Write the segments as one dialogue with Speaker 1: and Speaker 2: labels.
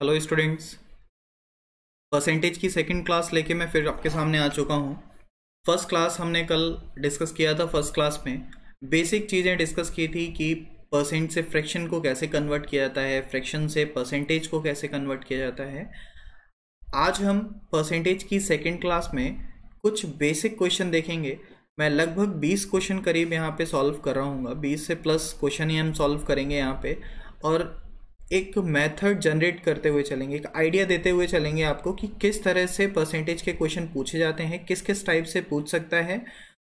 Speaker 1: Hello students, percentage की second class लेके मैं फिर आपके सामने आ चुका हूँ। फर्स्ट क्लास हमने कल डिस्कस किया था। फर्स्ट क्लास में बेसिक चीज़ें डिस्कस की थी कि परसेंट से फ्रैक्शन को कैसे कन्वर्ट किया जाता है, फ्रैक्शन से परसेंटेज को कैसे कन्वर्ट किया जाता है। आज हम परसेंटेज की सेकंड क्लास में कुछ बेसिक क्वेश्चन देखेंगे। मैं लगभग 20 क्वेश्चन करीब यहाँ पे सॉल्व कर रहा हूँ, 20 से प्लस क्वेश्चन ही हम सॉल्व करेंगे यहाँ पे, और एक मेथड जनरेट करते हुए चलेंगे, एक आइडिया देते हुए चलेंगे आपको कि किस तरह से परसेंटेज के क्वेश्चन पूछे जाते हैं, किस किस टाइप से पूछ सकता है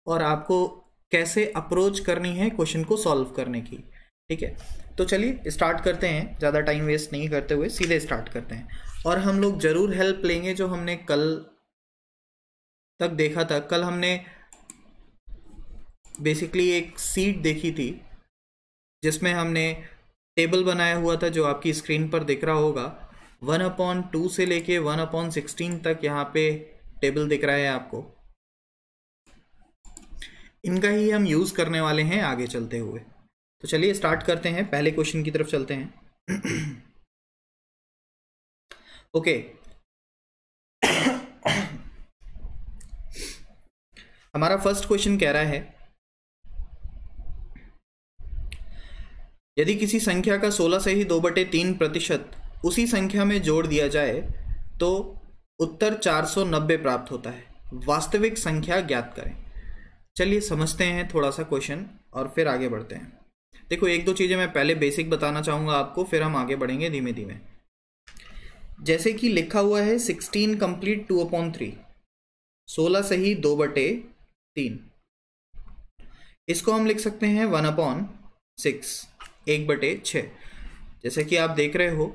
Speaker 1: और आपको कैसे अप्रोच करनी है क्वेश्चन को सॉल्व करने की। ठीक है, तो चलिए स्टार्ट करते हैं, ज़्यादा टाइम वेस्ट नहीं करते हुए सीधे स्टार्ट करते हैं। और हम लोग ज़रूर हेल्प लेंगे जो हमने कल तक देखा था। कल हमने बेसिकली एक सीट देखी थी जिसमें हमने टेबल बनाया हुआ था जो आपकी स्क्रीन पर दिख रहा होगा। 1/2 से लेके 1/16 तक यहाँ पे टेबल दिख रहा है आपको। इनका ही हम यूज़ करने वाले हैं आगे चलते हुए। तो चलिए स्टार्ट करते हैं, पहले क्वेश्चन की तरफ चलते हैं। ओके, हमारा फर्स्ट क्वेश्चन कह रहा है यदि किसी संख्या का 16 से ही 2/3% उसी संख्या में जोड़ दिया जाए तो उत्तर 490 प्राप्त होता है। वास्तविक संख्या ज्ञात करें। चलिए समझते हैं थोड़ा सा क्वेश्चन और फिर आगे बढ़ते हैं। देखो, एक दो चीज़ें मैं पहले बेसिक बताना चाहूँगा आपको, फिर हम आगे बढ़ेंगे धीमे धीमे। जैसे कि लिखा हुआ है 16 कंप्लीट 2/3, 16 से ही 2/3। इसको हम लिख सकते हैं 1/6, 1/6। जैसे कि आप देख रहे हो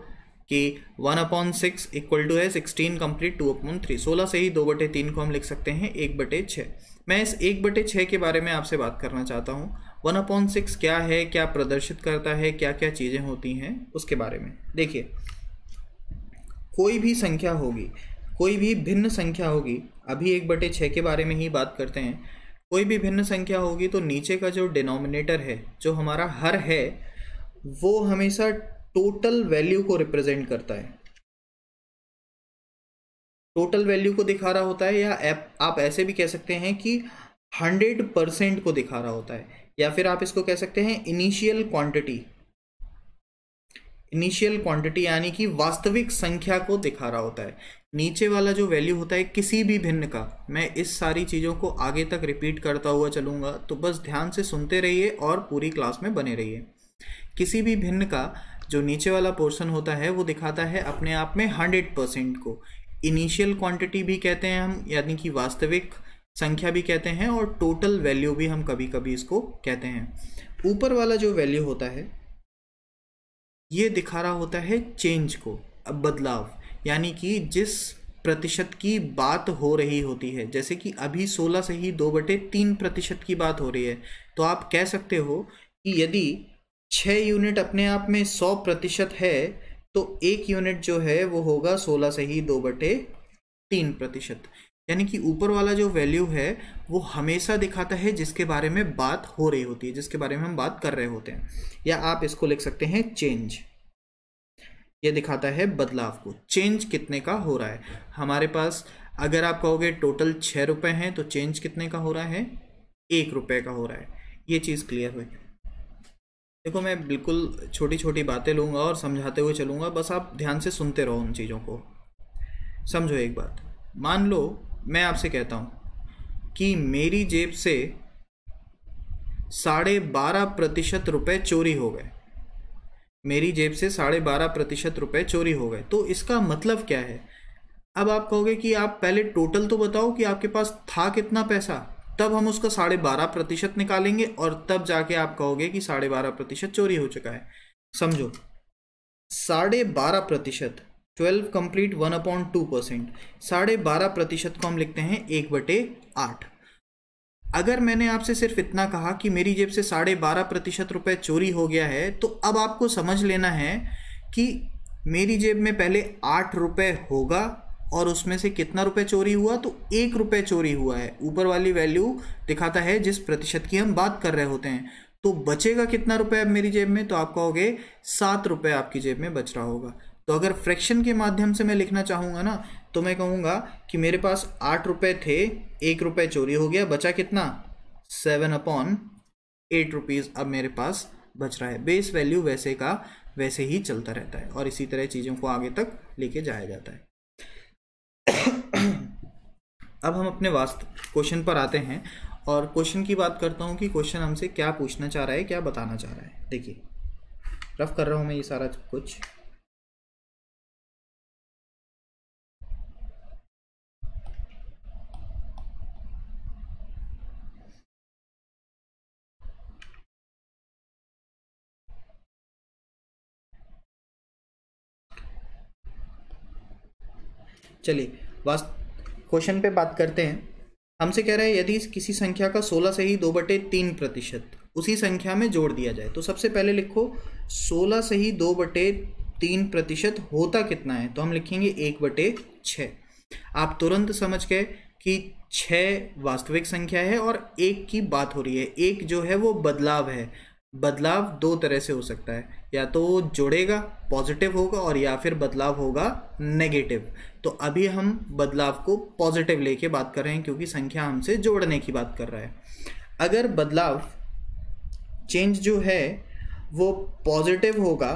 Speaker 1: कि 1/6 इक्वल टू है 16 कंप्लीट 2/3। 16 से ही 2/3 को हम लिख सकते हैं 1/6। मैं इस 1/6 के बारे में आपसे बात करना चाहता हूँ। 1/6 क्या है, क्या प्रदर्शित करता है, क्या क्या चीज़ें होती हैं उसके बारे में देखिए। कोई भी संख्या होगी, कोई भी भिन्न संख्या होगी, अभी 1/6 के बारे में ही बात करते हैं। कोई भी भिन्न संख्या होगी तो नीचे का जो डिनोमिनेटर है, जो हमारा हर है, वो हमेशा टोटल वैल्यू को रिप्रेजेंट करता है, टोटल वैल्यू को दिखा रहा होता है, या आप ऐसे भी कह सकते हैं कि 100% को दिखा रहा होता है, या फिर आप इसको कह सकते हैं इनिशियल क्वांटिटी। इनिशियल क्वांटिटी यानी कि वास्तविक संख्या को दिखा रहा होता है। नीचे वाला जो वैल्यू होता है किसी भी भिन्न का, मैं इस सारी चीज़ों को आगे तक रिपीट करता हुआ चलूँगा, तो बस ध्यान से सुनते रहिए और पूरी क्लास में बने रहिए। किसी भी भिन्न का जो नीचे वाला पोर्शन होता है वो दिखाता है अपने आप में 100% को। इनिशियल क्वांटिटी भी कहते हैं हम, यानी कि वास्तविक संख्या भी कहते हैं, और टोटल वैल्यू भी हम कभी कभी इसको कहते हैं। ऊपर वाला जो वैल्यू होता है ये दिखा रहा होता है चेंज को, अब बदलाव, यानी कि जिस प्रतिशत की बात हो रही होती है। जैसे कि अभी 16 से ही 2/3% की बात हो रही है, तो आप कह सकते हो कि यदि 6 यूनिट अपने आप में 100% है तो 1 यूनिट जो है वो होगा 16 से ही 2/3%। यानी कि ऊपर वाला जो वैल्यू है वो हमेशा दिखाता है जिसके बारे में बात हो रही होती है, जिसके बारे में हम बात कर रहे होते हैं। या आप इसको लिख सकते हैं चेंज। ये दिखाता है बदलाव को, चेंज कितने का हो रहा है हमारे पास। अगर आप कहोगे टोटल 6 रुपये हैं तो चेंज कितने का हो रहा है, 1 रुपये का हो रहा है। ये चीज़ क्लियर हुई। देखो, मैं बिल्कुल छोटी छोटी बातें लूँगा और समझाते हुए चलूँगा, बस आप ध्यान से सुनते रहो उन चीज़ों को। समझो एक बात, मान लो मैं आपसे कहता हूँ कि मेरी जेब से 12.5% रुपये चोरी हो गए। मेरी जेब से 12.5% रुपये चोरी हो गए, तो इसका मतलब क्या है। अब आप कहोगे कि आप पहले टोटल तो बताओ कि आपके पास था कितना पैसा, तब हम उसका 12.5% निकालेंगे और तब जाके आप कहोगे कि 12.5% चोरी हो चुका है। समझो, 12.5%, 12 कंप्लीट 1/2%, 12.5% को हम लिखते हैं 1/8। अगर मैंने आपसे सिर्फ इतना कहा कि मेरी जेब से 12.5% रुपये चोरी हो गया है, तो अब आपको समझ लेना है कि मेरी जेब में पहले 8 रुपये होगा और उसमें से कितना रुपए चोरी हुआ, तो 1 रुपये चोरी हुआ है। ऊपर वाली वैल्यू दिखाता है जिस प्रतिशत की हम बात कर रहे होते हैं। तो बचेगा कितना रुपए अब मेरी जेब में, तो आप कहोगे 7 रुपये आपकी जेब में बच रहा होगा। तो अगर फ्रैक्शन के माध्यम से मैं लिखना चाहूँगा ना, तो मैं कहूँगा कि मेरे पास 8 रुपये थे, 1 रुपये चोरी हो गया, बचा कितना 7/8 रुपीज़ अब मेरे पास बच रहा है। बेस वैल्यू वैसे का वैसे ही चलता रहता है और इसी तरह चीज़ों को आगे तक लेके जाया जाता है। अब हम अपने क्वेश्चन पर आते हैं और क्वेश्चन की बात करता हूँ कि क्वेश्चन हमसे क्या पूछना चाह रहा है, क्या बताना चाह रहा है। देखिए रफ कर रहा हूँ मैं ये सारा कुछ। चलिए क्वेश्चन पे बात करते हैं। हमसे कह रहा है यदि किसी संख्या का 16 से ही 2/3% उसी संख्या में जोड़ दिया जाए, तो सबसे पहले लिखो 16 से ही 2/3% होता कितना है, तो हम लिखेंगे 1/6। आप तुरंत समझ गए कि 6 वास्तविक संख्या है और 1 की बात हो रही है। 1 जो है वो बदलाव है। बदलाव दो तरह से हो सकता है, या तो जोड़ेगा पॉजिटिव होगा और या फिर बदलाव होगा नेगेटिव। तो अभी हम बदलाव को पॉजिटिव लेके बात कर रहे हैं क्योंकि संख्या हमसे जोड़ने की बात कर रहा है। अगर बदलाव चेंज जो है वो पॉजिटिव होगा,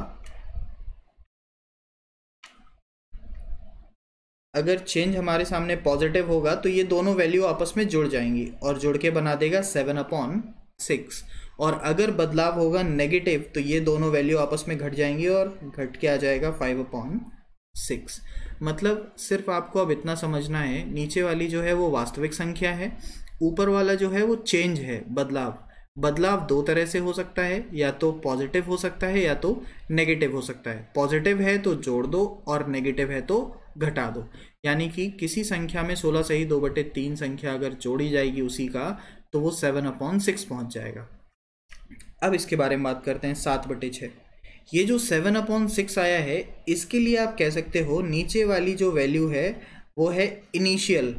Speaker 1: अगर चेंज हमारे सामने पॉजिटिव होगा तो ये दोनों वैल्यू आपस में जुड़ जाएंगी और जुड़ के बना देगा 7/6। और अगर बदलाव होगा नेगेटिव तो ये दोनों वैल्यू आपस में घट जाएंगी और घट के आ जाएगा 5/6। मतलब सिर्फ आपको अब इतना समझना है, नीचे वाली जो है वो वास्तविक संख्या है, ऊपर वाला जो है वो चेंज है, बदलाव। बदलाव दो तरह से हो सकता है, या तो पॉजिटिव हो सकता है या तो नेगेटिव हो सकता है। पॉजिटिव है तो जोड़ दो और नेगेटिव है तो घटा दो। यानी कि किसी संख्या में 16 से ही 2/3 संख्या अगर जोड़ी जाएगी उसी का, तो वो 7/6 पहुंच जाएगा। अब इसके बारे में बात करते हैं 7/6। ये जो 7/6 आया है, इसके लिए आप कह सकते हो नीचे वाली जो वैल्यू है वो है इनिशियल,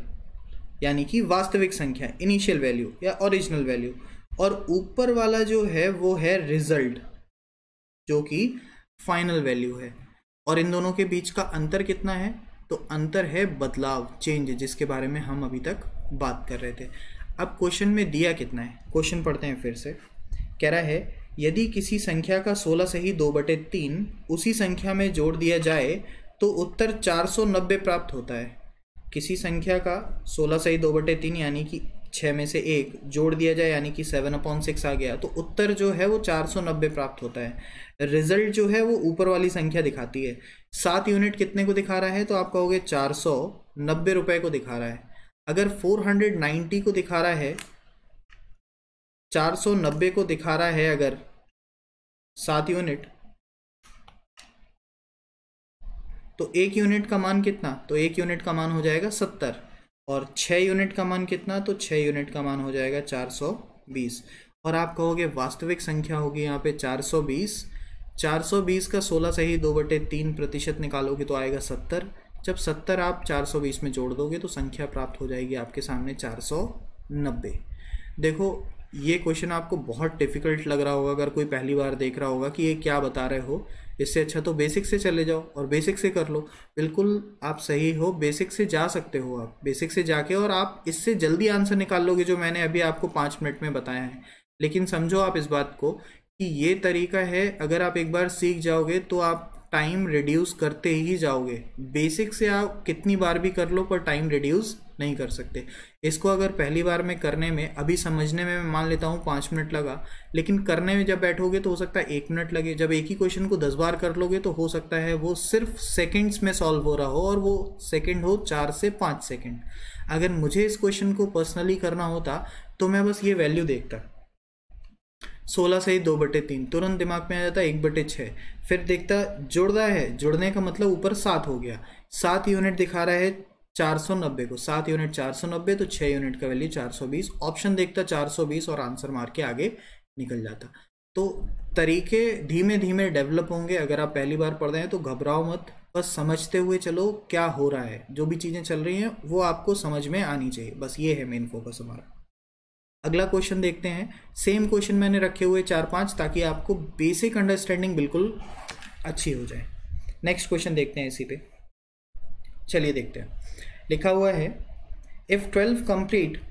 Speaker 1: यानी कि वास्तविक संख्या, इनिशियल वैल्यू या ओरिजिनल वैल्यू, और ऊपर वाला जो है वो है रिजल्ट जो कि फाइनल वैल्यू है। और इन दोनों के बीच का अंतर कितना है, तो अंतर है बदलाव, चेंज, जिसके बारे में हम अभी तक बात कर रहे थे। अब क्वेश्चन में दिया कितना है, क्वेश्चन पढ़ते हैं फिर से। कह रहा है यदि किसी संख्या का 16 से ही 2/3 उसी संख्या में जोड़ दिया जाए तो उत्तर 490 प्राप्त होता है। किसी संख्या का 16 से ही 2/3 यानी कि 6 में से 1 जोड़ दिया जाए, यानी कि 7/6 आ गया, तो उत्तर जो है वो 490 प्राप्त होता है। रिजल्ट जो है वो ऊपर वाली संख्या दिखाती है। 7 यूनिट कितने को दिखा रहा है, तो आप कहोगे 490 रुपये को दिखा रहा है। अगर 490 को दिखा रहा है, 490 को दिखा रहा है अगर 7 यूनिट, तो 1 यूनिट का मान कितना, तो 1 यूनिट का मान हो जाएगा 70, और 6 यूनिट का मान कितना, तो 6 यूनिट का मान हो जाएगा 420। और आप कहोगे वास्तविक संख्या होगी यहाँ पे 420। 420 का 16 से ही 2/3% निकालोगे तो आएगा 70। जब 70 आप 420 में जोड़ दोगे तो संख्या प्राप्त हो जाएगी आपके सामने 490। देखो ये क्वेश्चन आपको बहुत डिफिकल्ट लग रहा होगा अगर कोई पहली बार देख रहा होगा कि ये क्या बता रहे हो। इससे अच्छा तो बेसिक से चले जाओ और बेसिक से कर लो। बिल्कुल आप सही हो, बेसिक से जा सकते हो। आप बेसिक से जाके और आप इससे जल्दी आंसर निकाल लोगे जो मैंने अभी आपको 5 मिनट में बताया है। लेकिन समझो आप इस बात को कि ये तरीका है, अगर आप एक बार सीख जाओगे तो आप टाइम रिड्यूस करते ही जाओगे। बेसिक से आप कितनी बार भी कर लो पर टाइम रिड्यूस नहीं कर सकते। इसको अगर पहली बार में करने में, अभी समझने में मैं मान लेता हूँ 5 मिनट लगा, लेकिन करने में जब बैठोगे तो हो सकता है 1 मिनट लगे। जब एक ही क्वेश्चन को 10 बार कर लोगे तो हो सकता है वो सिर्फ सेकंड्स में सॉल्व हो रहा हो, और वो सेकंड हो 4 से 5 सेकंड। अगर मुझे इस क्वेश्चन को पर्सनली करना होता तो मैं बस ये वैल्यू देखता, 16 से ही 2/3, तुरंत दिमाग में आ जाता 1/6। फिर देखता जुड़ रहा है, जुड़ने का मतलब ऊपर 7 हो गया, 7 यूनिट दिखा रहा है 490 को, 7 यूनिट 490, तो 6 यूनिट का वैल्यू 420। ऑप्शन देखता 420 और आंसर मार के आगे निकल जाता। तो तरीके धीमे धीमे डेवलप होंगे। अगर आप पहली बार पढ़ रहे हैं तो घबराओ मत, बस समझते हुए चलो क्या हो रहा है। जो भी चीज़ें चल रही हैं वो आपको समझ में आनी चाहिए, बस ये है मेन फोकस हमारा। अगला क्वेश्चन देखते हैं। सेम क्वेश्चन मैंने रखे हुए 4-5 ताकि आपको बेसिक अंडरस्टैंडिंग बिल्कुल अच्छी हो जाए। नेक्स्ट क्वेश्चन देखते हैं इसी पे। चलिए देखते हैं। लिखा हुआ है if 12 complete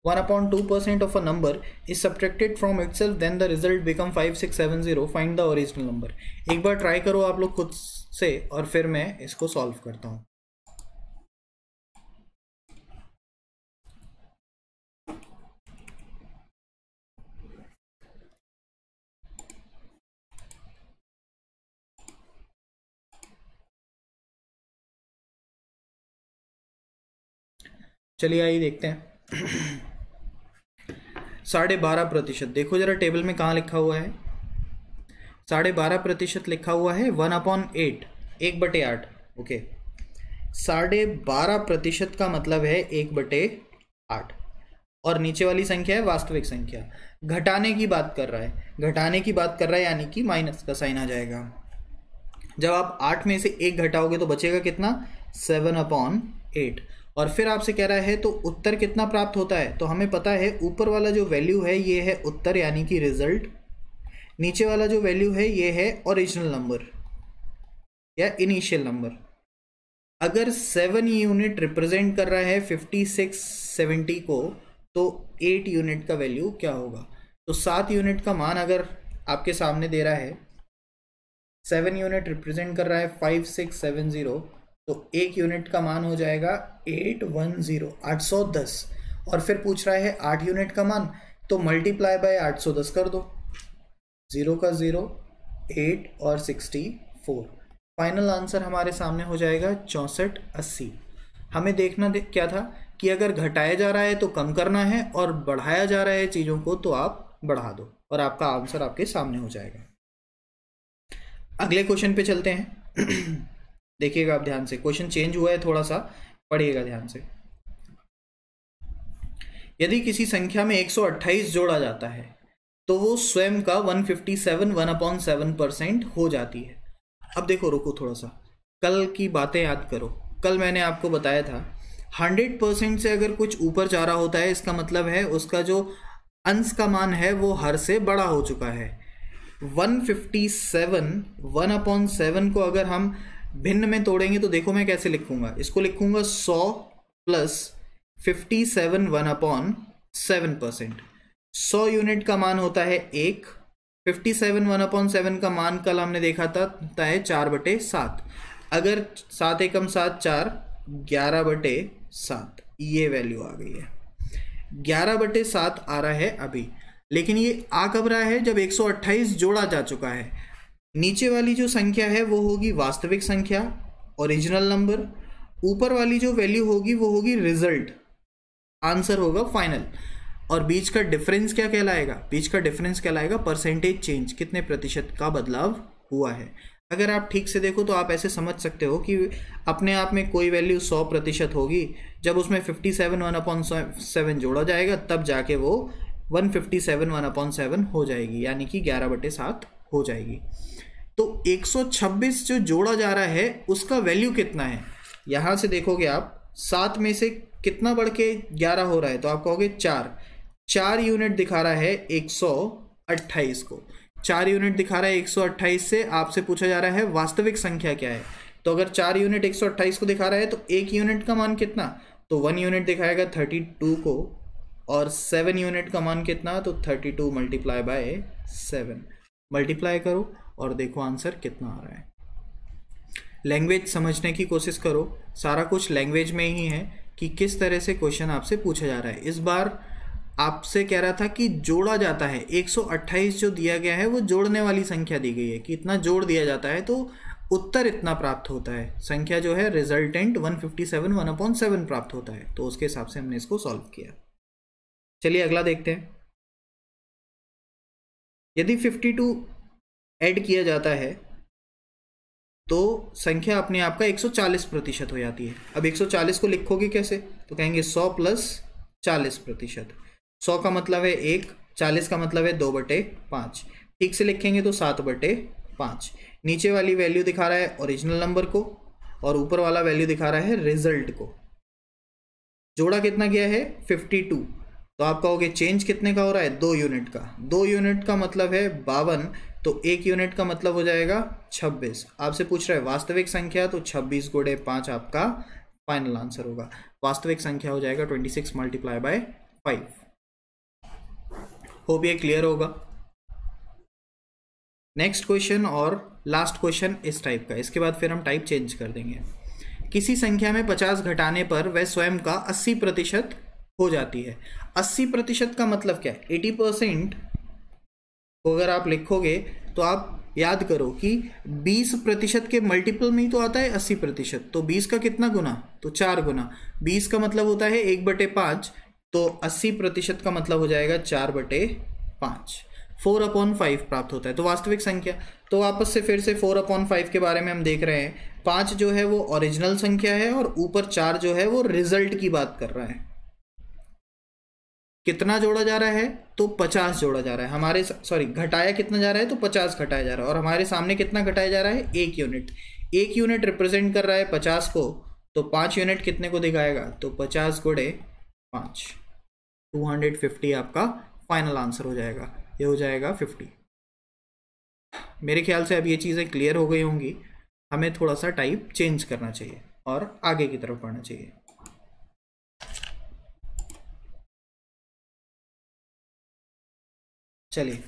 Speaker 1: 1/2% of a number is subtracted from itself then the result become 5670 find the original number। एक बार ट्राई करो आप लोग खुद से और फिर मैं इसको सॉल्व करता हूं। चलिए आइए देखते हैं। 12.5%, देखो जरा टेबल में कहाँ लिखा हुआ है। 12.5% लिखा हुआ है 1/8, 1/8। ओके, 12.5% का मतलब है 1/8 और नीचे वाली संख्या है वास्तविक संख्या। घटाने की बात कर रहा है, घटाने की बात कर रहा है, यानी कि माइनस का साइन आ जाएगा। जब आप 8 में से 1 घटाओगे तो बचेगा कितना, 7/8। और फिर आपसे कह रहा है तो उत्तर कितना प्राप्त होता है, तो हमें पता है ऊपर वाला जो वैल्यू है ये है उत्तर यानी कि रिजल्ट, नीचे वाला जो वैल्यू है ये है ओरिजिनल नंबर या इनिशियल नंबर। अगर 7 यूनिट रिप्रेजेंट कर रहा है 5670 को तो 8 यूनिट का वैल्यू क्या होगा। तो 7 यूनिट का मान अगर आपके सामने दे रहा है, 7 यूनिट रिप्रेजेंट कर रहा है 5670, तो 1 यूनिट का मान हो जाएगा 810। और फिर पूछ रहा है 8 यूनिट का मान, तो मल्टीप्लाई बाय 810 कर दो, 0 का 0, 8 और 64। फाइनल आंसर हमारे सामने हो जाएगा 6480। हमें देखना क्या था कि अगर घटाया जा रहा है तो कम करना है और बढ़ाया जा रहा है चीज़ों को तो आप बढ़ा दो और आपका आंसर आपके सामने हो जाएगा। अगले क्वेश्चन पे चलते हैं। देखिएगा आप ध्यान से, क्वेश्चन चेंज हुआ है थोड़ा सा, पढ़िएगा ध्यान से। यदि किसी संख्या में 128 जोड़ा जाता है तो वो स्वयं का 157 1/7% हो जाती है। अब देखो, रुको थोड़ा सा, कल की बातें याद करो। कल मैंने आपको बताया था 100% से अगर कुछ ऊपर जा रहा होता है इसका मतलब है उसका जो अंश का मान है वो हर से बड़ा हो चुका है। 157 1/7 को अगर हम भिन्न में तोड़ेंगे तो देखो मैं कैसे लिखूंगा, इसको लिखूंगा 100 प्लस 57 1/7%। 100 यूनिट का मान होता है 1, 57 1/7 का मान कल हमने देखा था है 4/7। अगर 7 एकम 7 4, 11/7 ये वैल्यू आ गई है। 11/7 आ रहा है अभी, लेकिन ये आ कब रहा है, जब 128 जोड़ा जा चुका है। नीचे वाली जो संख्या है वो होगी वास्तविक संख्या, ओरिजिनल नंबर। ऊपर वाली जो वैल्यू होगी वो होगी रिजल्ट, आंसर होगा फाइनल। और बीच का डिफरेंस क्या कहलाएगा, बीच का डिफरेंस कहलाएगा परसेंटेज चेंज, कितने प्रतिशत का बदलाव हुआ है। अगर आप ठीक से देखो तो आप ऐसे समझ सकते हो कि अपने आप में कोई वैल्यू 100% होगी, जब उसमें 57 1/7 जोड़ा जाएगा तब जाके वो 157 1/7 हो जाएगी, यानी कि 11/7 हो जाएगी। तो 126 जो जोड़ा जा रहा है उसका वैल्यू कितना है, यहां से देखोगे आप 7 में से कितना बढ़ के 11 हो रहा है, तो आप कहोगे 4 यूनिट दिखा रहा है 128 को, 4 यूनिट दिखा रहा है 128 से। आपसे पूछा जा रहा है वास्तविक संख्या क्या है, तो अगर 4 यूनिट 128 को दिखा रहा है तो 1 यूनिट का मान कितना, तो 1 यूनिट दिखाएगा 32 को, और 7 यूनिट का मान कितना, तो 32 मल्टीप्लाई बाय 7। मल्टीप्लाई करो और देखो आंसर कितना आ रहा है। लैंग्वेज समझने की कोशिश करो, सारा कुछ लैंग्वेज में ही है कि किस तरह से क्वेश्चन आपसे पूछा जा रहा है। इस बार आपसे कह रहा था कि जोड़ा जाता है, 128 जो दिया गया है वो जोड़ने वाली संख्या दी गई है कि इतना जोड़ दिया जाता है तो उत्तर इतना प्राप्त होता है। संख्या जो है रिजल्टेंट 157 1/7 प्राप्त होता है, तो उसके हिसाब से हमने इसको सॉल्व किया। चलिए अगला देखते हैं। यदि 52 ऐड किया जाता है तो संख्या अपने आप का 140% हो जाती है। अब 140 को लिखोगे कैसे, तो कहेंगे 100 प्लस 40%। 100 का मतलब है 1, 40 का मतलब है 2/5। ठीक से लिखेंगे तो 7/5। नीचे वाली वैल्यू दिखा रहा है ओरिजिनल नंबर को और ऊपर वाला वैल्यू दिखा रहा है रिजल्ट को। जोड़ा कितना गया है 52, तो आप कहोगे चेंज कितने का हो रहा है, 2 यूनिट का। 2 यूनिट का मतलब है 52 तो 1 यूनिट का मतलब हो जाएगा 26। आपसे पूछ रहा है वास्तविक संख्या, तो 26 गुणे 5 आपका फाइनल आंसर होगा। वास्तविक संख्या हो जाएगा 26 मल्टीप्लाई बाय 5। होप ये क्लियर होगा। नेक्स्ट क्वेश्चन और लास्ट क्वेश्चन इस टाइप का, इसके बाद फिर हम टाइप चेंज कर देंगे। किसी संख्या में 50 घटाने पर वह स्वयं का 80% हो जाती है। 80% का मतलब क्या है? 80% को अगर आप लिखोगे तो आप याद करो कि 20% के मल्टीपल में ही तो आता है 80%। तो 20 का कितना गुना? तो 4 गुना। 20 का मतलब होता है 1/5, तो 80% का मतलब हो जाएगा 4/5। 4/5 प्राप्त होता है। तो वास्तविक संख्या, तो वापस से फिर से 4/5 के बारे में हम देख रहे हैं। 5 जो है वो ओरिजिनल संख्या है और ऊपर 4 जो है वो रिजल्ट की बात कर रहा है। कितना जोड़ा जा रहा है? तो 50 जोड़ा जा रहा है हमारे, सॉरी घटाया कितना जा रहा है? तो 50 घटाया जा रहा है। और हमारे सामने कितना घटाया जा रहा है? 1 यूनिट। 1 यूनिट रिप्रेजेंट कर रहा है 50 को, तो 5 यूनिट कितने को दिखाएगा? तो 50 गुणे 5, 250 आपका फाइनल आंसर हो जाएगा। ये हो जाएगा 50। मेरे ख्याल से अब ये चीज़ें क्लियर हो गई होंगी। हमें थोड़ा सा टाइप चेंज करना चाहिए और आगे की तरफ बढ़ना चाहिए। चलिए,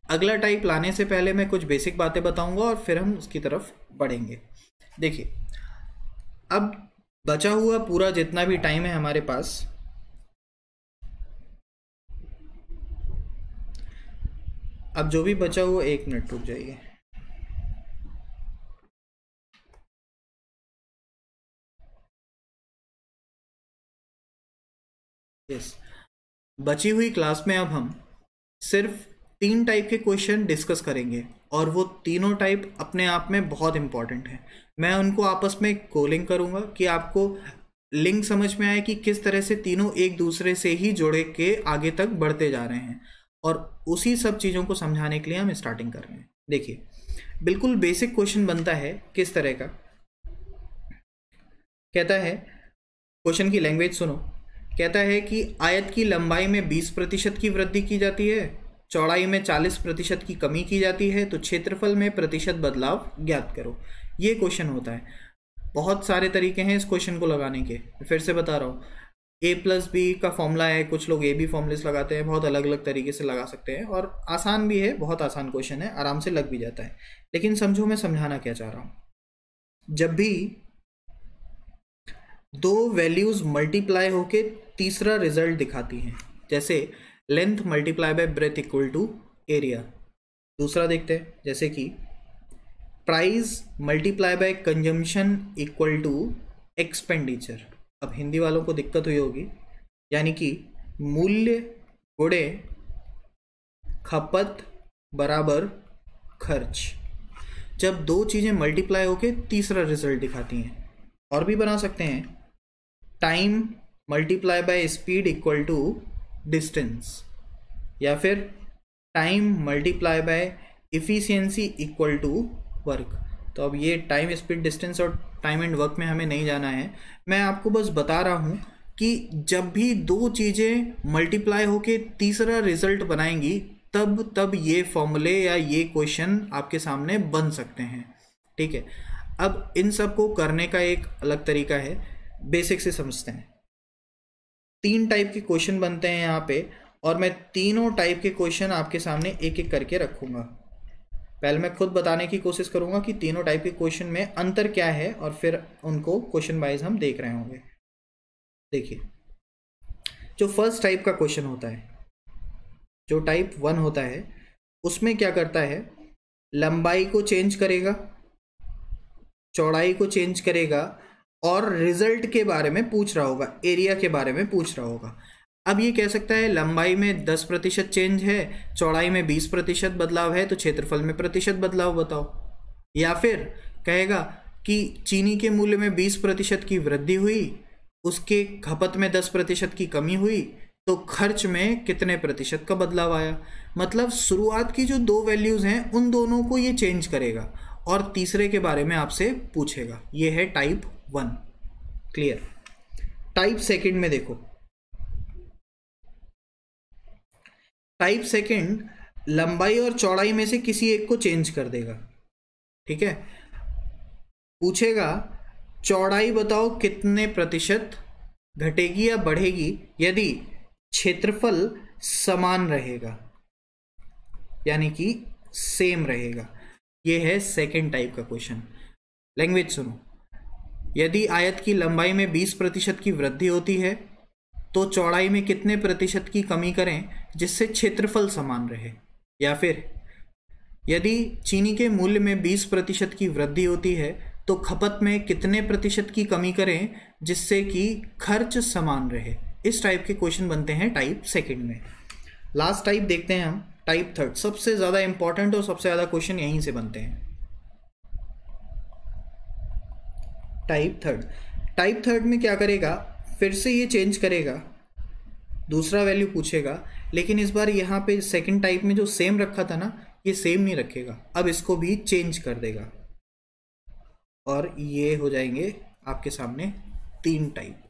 Speaker 1: अगला टाइप लाने से पहले मैं कुछ बेसिक बातें बताऊंगा और फिर हम उसकी तरफ बढ़ेंगे। देखिए, अब बचा हुआ पूरा जितना भी टाइम है हमारे पास, अब जो भी बचा हुआ, 1 मिनट रुक जाइए। यस, बची हुई क्लास में अब हम सिर्फ 3 टाइप के क्वेश्चन डिस्कस करेंगे और वो तीनों टाइप अपने आप में बहुत इंपॉर्टेंट हैं। मैं उनको आपस में कोलिंग करूंगा कि आपको लिंक समझ में आए कि किस तरह से तीनों एक दूसरे से ही जुड़े के आगे तक बढ़ते जा रहे हैं, और उसी सब चीज़ों को समझाने के लिए हम स्टार्टिंग कर रहे हैं। देखिए, बिल्कुल बेसिक क्वेश्चन बनता है किस तरह का, कहता है, क्वेश्चन की लैंग्वेज सुनो। कहता है कि आयत की लंबाई में 20% की वृद्धि की जाती है, चौड़ाई में 40% की कमी की जाती है, तो क्षेत्रफल में प्रतिशत बदलाव ज्ञात करो। ये क्वेश्चन होता है। बहुत सारे तरीके हैं इस क्वेश्चन को लगाने के, फिर से बता रहा हूँ। A+B का फॉर्मूला है, कुछ लोग A B फॉर्मूलेस लगाते हैं, बहुत अलग अलग तरीके से लगा सकते हैं, और आसान भी है, बहुत आसान क्वेश्चन है, आराम से लग भी जाता है। लेकिन समझो मैं समझाना क्या चाह रहा हूँ। जब भी 2 वैल्यूज मल्टीप्लाई होके तीसरा रिजल्ट दिखाती हैं, जैसे length multiply by breadth equal to area. दूसरा देखते हैं, जैसे कि price multiply by consumption equal to expenditure. अब हिंदी वालों को दिक्कत हुई होगी, यानी कि मूल्य गुणे खपत बराबर खर्च। जब 2 चीज़ें मल्टीप्लाई होके तीसरा रिजल्ट दिखाती हैं। और भी बना सकते हैं, time multiply by speed equal to distance, या फिर time multiply by efficiency equal to work. तो अब ये टाइम, स्पीड, डिस्टेंस और टाइम एंड वर्क में हमें नहीं जाना है। मैं आपको बस बता रहा हूँ कि जब भी 2 चीज़ें मल्टीप्लाई होके तीसरा रिजल्ट बनाएंगी, तब ये फॉर्मूले या ये क्वेश्चन आपके सामने बन सकते हैं। ठीक है, अब इन सब को करने का एक अलग तरीका है, बेसिक से समझते हैं। 3 टाइप के क्वेश्चन बनते हैं यहाँ पे, और मैं तीनों टाइप के क्वेश्चन आपके सामने एक एक करके रखूंगा। पहले मैं खुद बताने की कोशिश करूंगा कि तीनों टाइप के क्वेश्चन में अंतर क्या है, और फिर उनको क्वेश्चन वाइज हम देख रहे होंगे। देखिए, जो फर्स्ट टाइप का क्वेश्चन होता है, जो टाइप 1 होता है, उसमें क्या करता है, लंबाई को चेंज करेगा, चौड़ाई को चेंज करेगा, और रिजल्ट के बारे में पूछ रहा होगा, एरिया के बारे में पूछ रहा होगा। अब ये कह सकता है लंबाई में 10% चेंज है, चौड़ाई में 20% बदलाव है, तो क्षेत्रफल में प्रतिशत बदलाव बताओ। या फिर कहेगा कि चीनी के मूल्य में 20% की वृद्धि हुई, उसके खपत में 10% की कमी हुई, तो खर्च में कितने प्रतिशत का बदलाव आया। मतलब शुरुआत की जो 2 वैल्यूज हैं उन दोनों को ये चेंज करेगा और तीसरे के बारे में आपसे पूछेगा। ये है टाइप 1। क्लियर। टाइप सेकंड में देखो, टाइप सेकंड लंबाई और चौड़ाई में से किसी एक को चेंज कर देगा, ठीक है। पूछेगा चौड़ाई बताओ कितने प्रतिशत घटेगी या बढ़ेगी यदि क्षेत्रफल समान रहेगा, यानी कि सेम रहेगा। ये है सेकेंड टाइप का क्वेश्चन। लैंग्वेज सुनो, यदि आयत की लंबाई में 20% की वृद्धि होती है तो चौड़ाई में कितने प्रतिशत की कमी करें जिससे क्षेत्रफल समान रहे। या फिर यदि चीनी के मूल्य में 20% की वृद्धि होती है तो खपत में कितने प्रतिशत की कमी करें जिससे कि खर्च समान रहे। इस टाइप के क्वेश्चन बनते हैं टाइप सेकंड में। लास्ट टाइप देखते हैं हम, टाइप थर्ड। सबसे ज़्यादा इंपॉर्टेंट और सबसे ज़्यादा क्वेश्चन यहीं से बनते हैं। टाइप थर्ड, टाइप थर्ड में क्या करेगा, फिर से ये चेंज करेगा, दूसरा वैल्यू पूछेगा, लेकिन इस बार यहाँ पे सेकंड टाइप में जो सेम रखा था ना, ये सेम नहीं रखेगा, अब इसको भी चेंज कर देगा और ये हो जाएंगे आपके सामने 3 टाइप।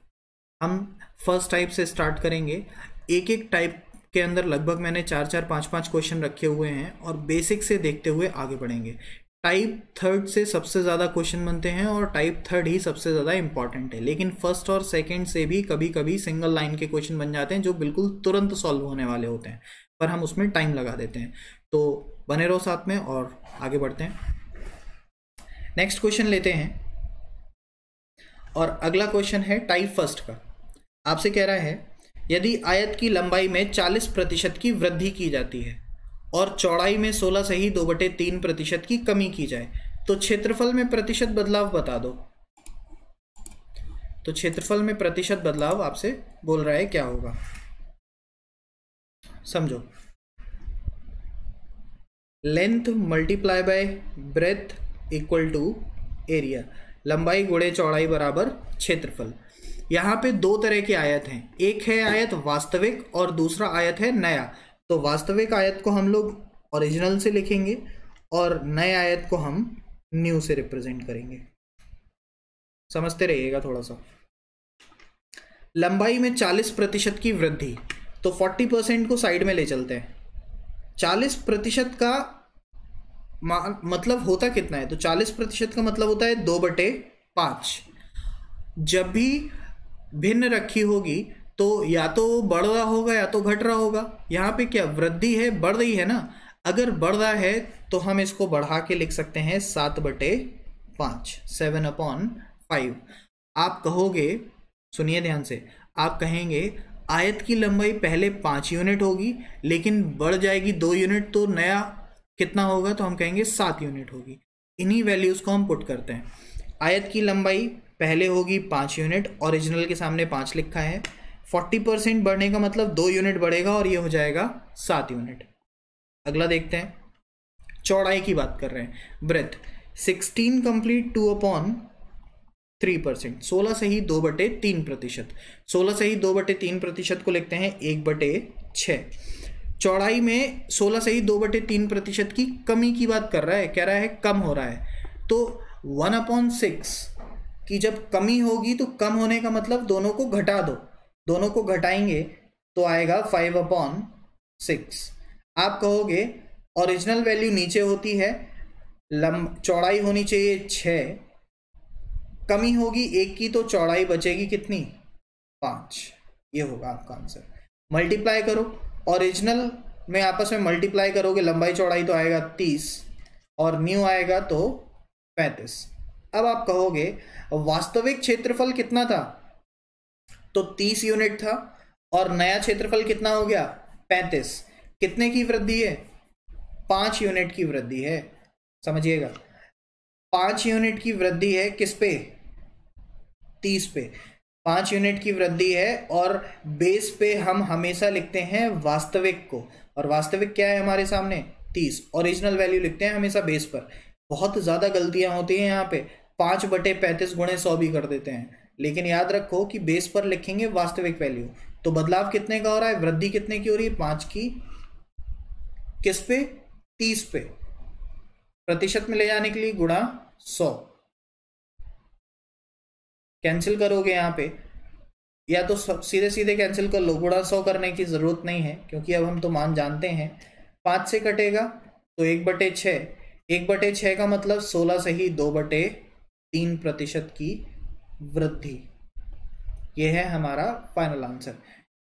Speaker 1: हम फर्स्ट टाइप से स्टार्ट करेंगे। एक एक टाइप के अंदर लगभग मैंने 4-4, 5-5 क्वेश्चन रखे हुए हैं और बेसिक से देखते हुए आगे बढ़ेंगे। टाइप थर्ड से सबसे ज़्यादा क्वेश्चन बनते हैं और टाइप थर्ड ही सबसे ज़्यादा इंपॉर्टेंट है, लेकिन फर्स्ट और सेकंड से भी कभी कभी सिंगल लाइन के क्वेश्चन बन जाते हैं जो बिल्कुल तुरंत सॉल्व होने वाले होते हैं, पर हम उसमें टाइम लगा देते हैं। तो बने रहो साथ में और आगे बढ़ते हैं। नेक्स्ट क्वेश्चन लेते हैं और अगला क्वेश्चन है टाइप फर्स्ट का। आपसे कह रहा है यदि आयत की लंबाई में 40% की वृद्धि की जाती है और चौड़ाई में 16 सही 2/3% की कमी की जाए तो क्षेत्रफल में प्रतिशत बदलाव बता दो। तो क्षेत्रफल में प्रतिशत बदलाव आपसे बोल रहा है क्या होगा, समझो। Length multiply by breadth equal to area, लंबाई गुणे चौड़ाई बराबर क्षेत्रफल। यहाँ पे 2 तरह के आयत हैं, एक है आयत वास्तविक और दूसरा आयत है नया। तो वास्तविक आयत को हम लोग ओरिजिनल से लिखेंगे और नए आयत को हम न्यू से रिप्रेजेंट करेंगे। समझते रहिएगा थोड़ा सा। लंबाई में 40% की वृद्धि, तो 40% को साइड में ले चलते हैं। 40% का मतलब होता कितना है, तो 40% का मतलब होता है 2/5। जब भी भिन्न रखी होगी तो या तो बढ़ रहा होगा या तो घट रहा होगा। यहाँ पे क्या वृद्धि है, बढ़ रही है ना। अगर बढ़ रहा है तो हम इसको बढ़ा के लिख सकते हैं 7/5, 7/5। आप कहोगे, सुनिए ध्यान से, आप कहेंगे आयत की लंबाई पहले 5 यूनिट होगी लेकिन बढ़ जाएगी 2 यूनिट, तो नया कितना होगा, तो हम कहेंगे 7 यूनिट होगी। इन्हीं वैल्यूज को हम पुट करते हैं। आयत की लंबाई पहले होगी 5 यूनिट, ओरिजिनल के सामने 5 लिखा है। 40% बढ़ने का मतलब 2 यूनिट बढ़ेगा और ये हो जाएगा 7 यूनिट। अगला देखते हैं, चौड़ाई की बात कर रहे हैं। ब्रेथ 16 कंप्लीट 2/3%, 16 से ही 2/3%। 16 से ही 2/3% को लिखते हैं 1/6। चौड़ाई में 16 से ही 2/3% की कमी की बात कर रहा है, कह रहा है कम हो रहा है। तो 1/6 की जब कमी होगी तो कम होने का मतलब दोनों को घटा दो, दोनों को घटाएंगे तो आएगा 5/6। आप कहोगे ओरिजिनल वैल्यू नीचे होती है, चौड़ाई होनी चाहिए 6, कमी होगी 1 की, तो चौड़ाई बचेगी कितनी, 5। ये होगा आपका आंसर। मल्टीप्लाई करो, ओरिजिनल में आपस में मल्टीप्लाई करोगे, लंबाई चौड़ाई तो आएगा 30 और न्यू आएगा तो 35। अब आप कहोगे वास्तविक क्षेत्रफल कितना था, तो 30 यूनिट था और नया क्षेत्रफल कितना हो गया, 35। कितने की वृद्धि है, 5 यूनिट की वृद्धि है। समझिएगा, 5 यूनिट की वृद्धि है किस पे, 30 पे। 5 यूनिट की वृद्धि है और बेस पे हम हमेशा लिखते हैं वास्तविक को, और वास्तविक क्या है हमारे सामने, 30। ओरिजिनल वैल्यू लिखते हैं हमेशा बेस पर। बहुत ज़्यादा गलतियां होती हैं यहाँ पे, 5/35 गुणे 100 भी कर देते हैं, लेकिन याद रखो कि बेस पर लिखेंगे वास्तविक वैल्यू। तो बदलाव कितने का हो रहा है, वृद्धि कितने की हो रही है, 5 की, किस पे, 30 पे। प्रतिशत में ले जाने के लिए गुणा 100, कैंसिल करोगे यहाँ पे, या तो सीधे सीधे कैंसिल कर लो, गुणा 100 करने की जरूरत नहीं है क्योंकि अब हम तो मान जानते हैं। 5 से कटेगा तो 1/6, 1/6 का मतलब 16 से ही 2/3% की वृद्धि। यह है हमारा फाइनल आंसर।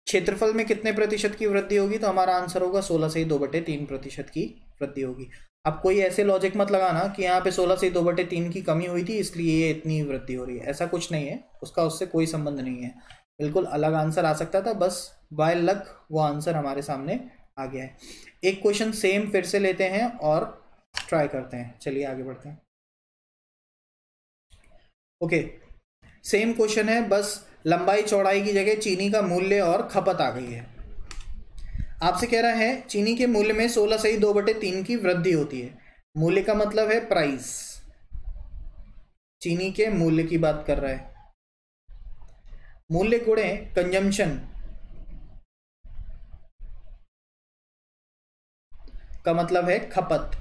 Speaker 1: क्षेत्रफल में कितने प्रतिशत की वृद्धि होगी, तो हमारा आंसर होगा 16 से ही 2/3% की वृद्धि होगी। अब कोई ऐसे लॉजिक मत लगाना कि यहाँ पे 16 से 2/3 की कमी हुई थी इसलिए ये इतनी वृद्धि हो रही है, ऐसा कुछ नहीं है, उसका उससे कोई संबंध नहीं है। बिल्कुल अलग आंसर आ सकता था, बस बाय लक वो आंसर हमारे सामने आ गया है। एक क्वेश्चन सेम फिर से लेते हैं और ट्राई करते हैं। चलिए आगे बढ़ते हैं। ओके, सेम क्वेश्चन है, बस लंबाई चौड़ाई की जगह चीनी का मूल्य और खपत आ गई है। आपसे कह रहा है चीनी के मूल्य में 16 से ही 2/3 की वृद्धि होती है। मूल्य का मतलब है प्राइस, चीनी के मूल्य की बात कर रहा है। मूल्य गुणे कंजम्पशन का मतलब है खपत,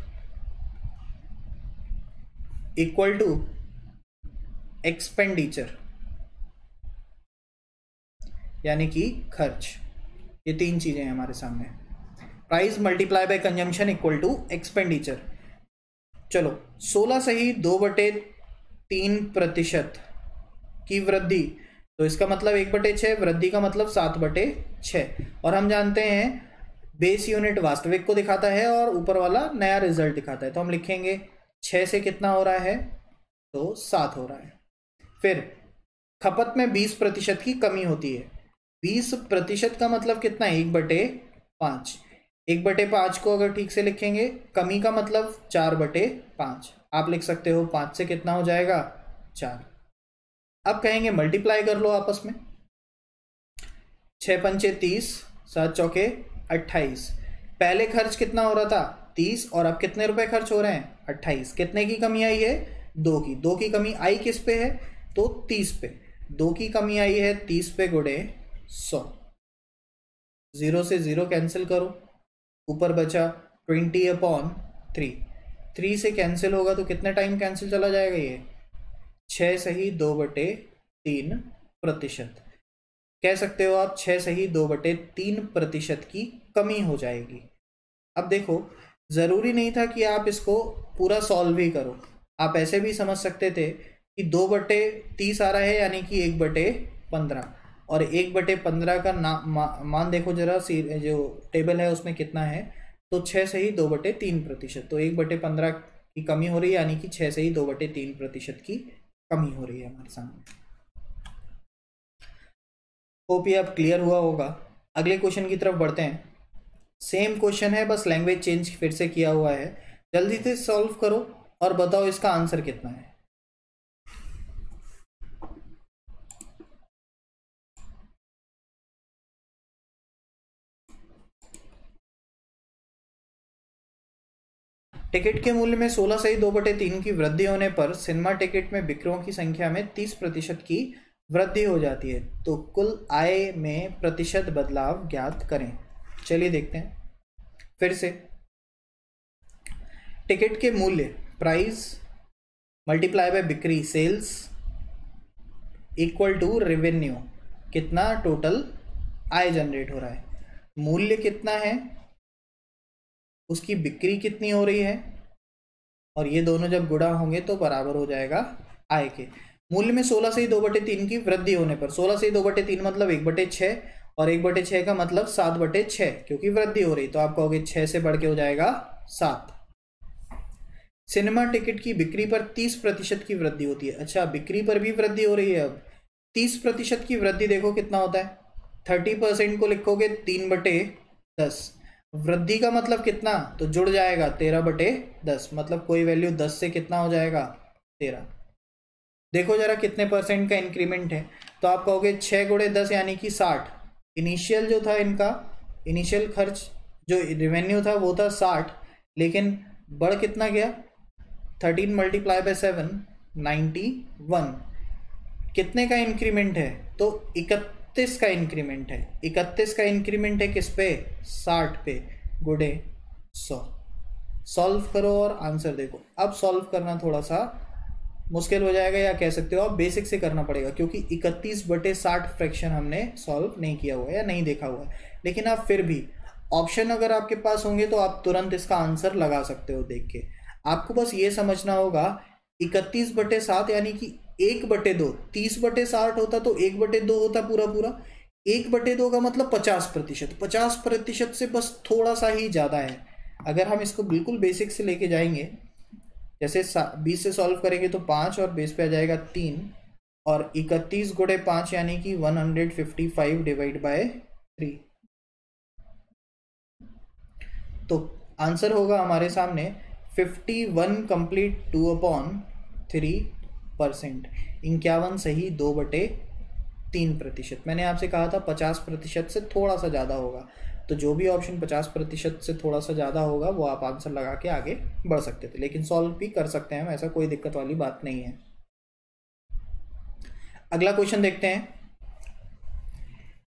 Speaker 1: इक्वल टू एक्सपेंडिचर यानी कि खर्च। ये तीन चीजें हैं हमारे सामने, price multiply by consumption equal to expenditure. चलो 16 से ही 2/3% की वृद्धि, तो इसका मतलब 1/6, वृद्धि का मतलब 7/6। और हम जानते हैं बेस यूनिट वास्तविक को दिखाता है और ऊपर वाला नया रिजल्ट दिखाता है, तो हम लिखेंगे 6 से कितना हो रहा है, तो 7 हो रहा है। फिर खपत में 20% की कमी होती है। 20% का मतलब कितना है, 1/5। 1/5 को अगर ठीक से लिखेंगे, कमी का मतलब 4/5। आप लिख सकते हो 5 से कितना हो जाएगा, 4। अब कहेंगे मल्टीप्लाई कर लो आपस में, 6 पंचे 30, 7 चौके 28। पहले खर्च कितना हो रहा था, 30, और अब कितने रुपए खर्च हो रहे हैं, 28। कितने की कमी आई है, 2 की। 2 की कमी आई किस पे है, तो 30 पे। 2 की कमी आई है 30 पे गुणे 100। 0 से 0 कैंसिल करो, ऊपर बचा 20/3। 3 से कैंसिल होगा तो कितने टाइम कैंसिल चला जाएगा, ये 6 से ही 2/3%। कह सकते हो आप 6 से ही 2/3% की कमी हो जाएगी। अब देखो, जरूरी नहीं था कि आप इसको पूरा सॉल्व ही करो, आप ऐसे भी समझ सकते थे कि 2/30 आ रहा है यानी कि 1/15, और 1/15 का मान देखो जरा, जो टेबल है उसमें कितना है, तो 6 से ही 2/3%। तो 1/15 की कमी हो रही है यानी कि 6 से ही 2/3% की कमी हो रही है हमारे सामने। होप ये अब क्लियर हुआ होगा। अगले क्वेश्चन की तरफ बढ़ते हैं। सेम क्वेश्चन है, बस लैंग्वेज चेंज फिर से किया हुआ है। जल्दी से सॉल्व करो और बताओ इसका आंसर कितना है। टिकट के मूल्य में 16 से ही 2/3 की वृद्धि होने पर सिनेमा टिकट में बिक्रियों की संख्या में 30% की वृद्धि हो जाती है, तो कुल आय में प्रतिशत बदलाव ज्ञात करें। चलिए देखते हैं फिर से। टिकट के मूल्य प्राइस मल्टीप्लाई बाय बिक्री सेल्स इक्वल टू रेवेन्यू, कितना टोटल आय जनरेट हो रहा है। मूल्य कितना है, उसकी बिक्री कितनी हो रही है, और ये दोनों जब गुणा होंगे तो बराबर हो जाएगा आय के। मूल्य में 16 से ही 2/3 की वृद्धि होने पर, 16 से ही 2/3 मतलब 1/6, और 1/6 का मतलब 7/6, क्योंकि वृद्धि हो रही, तो आप कहोगे 6 से बढ़ के हो जाएगा 7। सिनेमा टिकट की बिक्री पर 30% की वृद्धि होती है। अच्छा, बिक्री पर भी वृद्धि हो रही है। अब 30% की वृद्धि देखो कितना होता है, 30% को लिखोगे 3/10। वृद्धि का मतलब कितना, तो जुड़ जाएगा 13/10, मतलब कोई वैल्यू 10 से कितना हो जाएगा, 13। देखो जरा कितने परसेंट का इंक्रीमेंट है, तो आप कहोगे 6 × 10 यानी कि 60। इनिशियल जो था इनका, इनिशियल खर्च जो रेवेन्यू था वो था 60, लेकिन बढ़ कितना गया, 13 मल्टीप्लाई बाय 7 91। कितने का इंक्रीमेंट है, तो 31 का इंक्रीमेंट है। 31 का इंक्रीमेंट है किस पे, 60 पे, गुणे 100। सॉल्व करो और आंसर देखो। अब सॉल्व करना थोड़ा सा मुश्किल हो जाएगा, या कह सकते हो आप बेसिक से करना पड़ेगा, क्योंकि 31/60 फ्रैक्शन हमने सॉल्व नहीं किया हुआ है या नहीं देखा हुआ है। लेकिन आप फिर भी ऑप्शन अगर आपके पास होंगे तो आप तुरंत इसका आंसर लगा सकते हो देख के। आपको बस ये समझना होगा 31/7 यानी कि 1/2, 30/60 होता तो 1/2 होता पूरा पूरा। 1/2 का मतलब 50%, 50% से बस थोड़ा सा ही ज्यादा है। अगर हम इसको बिल्कुल बेसिक से लेके जाएंगे, जैसे 20 से सॉल्व करेंगे तो 5 और बेस पे आ जाएगा 3, और 31 गुणे 5 यानी कि 155 डिवाइड बाय 3। तो आंसर होगा हमारे सामने 51 कंप्लीट 2/3%, 51 सही 2/3%। मैंने आपसे कहा था 50% से थोड़ा सा ज़्यादा होगा, तो जो भी ऑप्शन 50% से थोड़ा सा ज़्यादा होगा वो आप आंसर लगा के आगे बढ़ सकते थे, लेकिन सॉल्व भी कर सकते हैं हम, ऐसा कोई दिक्कत वाली बात नहीं है। अगला क्वेश्चन देखते हैं।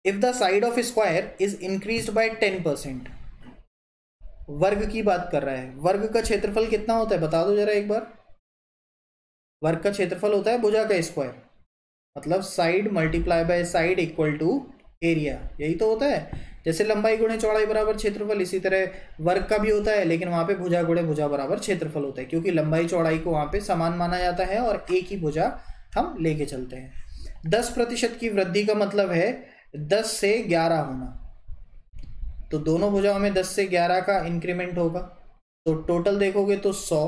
Speaker 1: If the side of square is increased by 10%, वर्ग की बात कर रहा है। वर्ग का क्षेत्रफल कितना होता है बता दो जरा एक बार। वर्ग का क्षेत्रफल होता है भुजा का स्क्वायर, मतलब side multiply by side equal to area, यही तो होता है। जैसे लंबाई गुणे चौड़ाई बराबर क्षेत्रफल, इसी तरह वर्ग का भी होता है, लेकिन वहां पे भुजा गुणे भुजा बराबर क्षेत्रफल होता है, क्योंकि लंबाई चौड़ाई को वहां पे समान माना जाता है और एक ही भुजा हम लेके चलते हैं। 10% की वृद्धि का मतलब है 10 से 11 होना, तो दोनों भुजाओं में 10 से 11 का इंक्रीमेंट होगा, तो टोटल देखोगे तो 100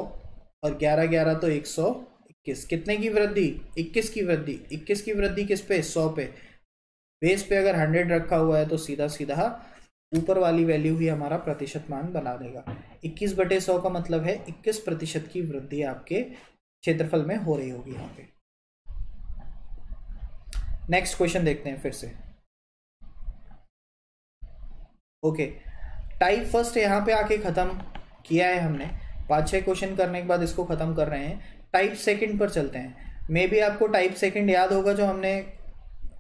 Speaker 1: और 11 11 तो 121। कितने की वृद्धि? 21 की वृद्धि। 21 की वृद्धि किस पे? 100 पे। बेस पे अगर 100 रखा हुआ है तो सीधा सीधा ऊपर वाली वैल्यू ही हमारा प्रतिशत मान बना देगा। 21/100 का मतलब है 21% की वृद्धि आपके क्षेत्रफल में हो रही होगी यहाँ पे। नेक्स्ट क्वेश्चन देखते हैं फिर से। ओके, टाइप फर्स्ट यहाँ पे आके खत्म किया है हमने। 5-6 क्वेश्चन करने के बाद इसको खत्म कर रहे हैं। टाइप सेकंड पर चलते हैं। मे बी आपको टाइप सेकंड याद होगा, जो हमने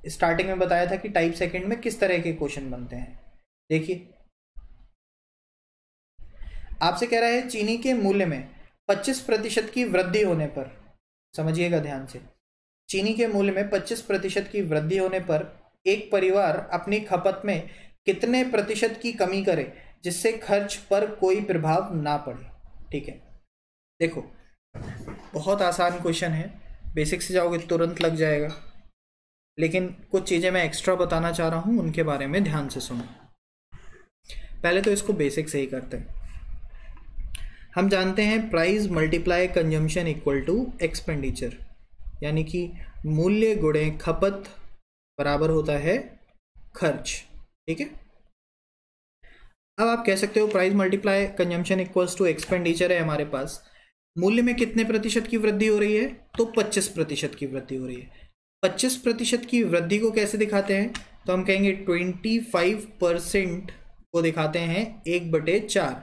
Speaker 1: स्टार्टिंग में बताया था कि टाइप सेकंड में किस तरह के क्वेश्चन बनते हैं। देखिए, आपसे कह रहा है चीनी के मूल्य में 25% की वृद्धि होने पर, समझिएगा ध्यान से, चीनी के मूल्य में 25% की वृद्धि होने पर एक परिवार अपनी खपत में कितने प्रतिशत की कमी करे जिससे खर्च पर कोई प्रभाव ना पड़े। ठीक है, देखो बहुत आसान क्वेश्चन है, बेसिक से जाओगे तुरंत लग जाएगा, लेकिन कुछ चीजें मैं एक्स्ट्रा बताना चाह रहा हूं, उनके बारे में ध्यान से सुनो। पहले तो इसको बेसिक से ही करते हैं। हम जानते हैं price multiply consumption equal to expenditure, यानी कि मूल्य गुणे खपत बराबर होता है खर्च। ठीक है, अब आप कह सकते हो price multiply consumption equals to expenditure है हमारे पास। मूल्य में कितने प्रतिशत की वृद्धि हो रही है? तो 25% की वृद्धि हो रही है। 25% की वृद्धि को कैसे दिखाते हैं? तो हम कहेंगे 25% को दिखाते हैं 1/4,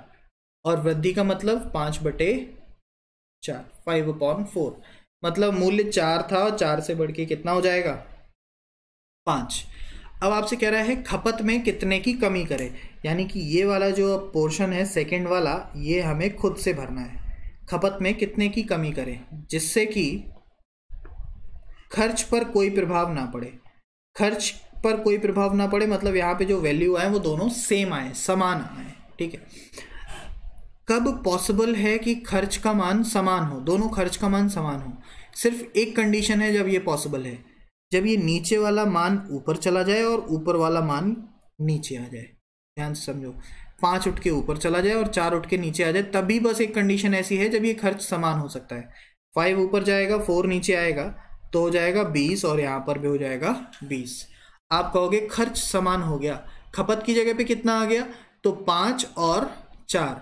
Speaker 1: और वृद्धि का मतलब 5/4, 5/4। मतलब मूल्य 4 था और 4 से बढ़ के कितना हो जाएगा? 5। अब आपसे कह रहा है खपत में कितने की कमी करे, यानी कि ये वाला जो पोर्शन है सेकंड वाला, ये हमें खुद से भरना है। खपत में कितने की कमी करे जिससे कि खर्च पर कोई प्रभाव ना पड़े। खर्च पर कोई प्रभाव ना पड़े मतलब यहाँ पे जो वैल्यू आए वो दोनों सेम आए, समान आए। ठीक है, कब पॉसिबल है कि खर्च का मान समान हो, दोनों खर्च का मान समान हो? सिर्फ एक कंडीशन है जब ये पॉसिबल है, जब ये नीचे वाला मान ऊपर चला जाए और ऊपर वाला मान नीचे आ जाए। ध्यान से समझो, 5 उठ के ऊपर चला जाए और 4 उठ के नीचे आ जाए, तभी बस एक कंडीशन ऐसी है जब ये खर्च समान हो सकता है। 5 ऊपर जाएगा, 4 नीचे आएगा, तो हो जाएगा 20, और यहाँ पर भी हो जाएगा 20। आप कहोगे खर्च समान हो गया, खपत की जगह पे कितना आ गया? तो 5 और 4।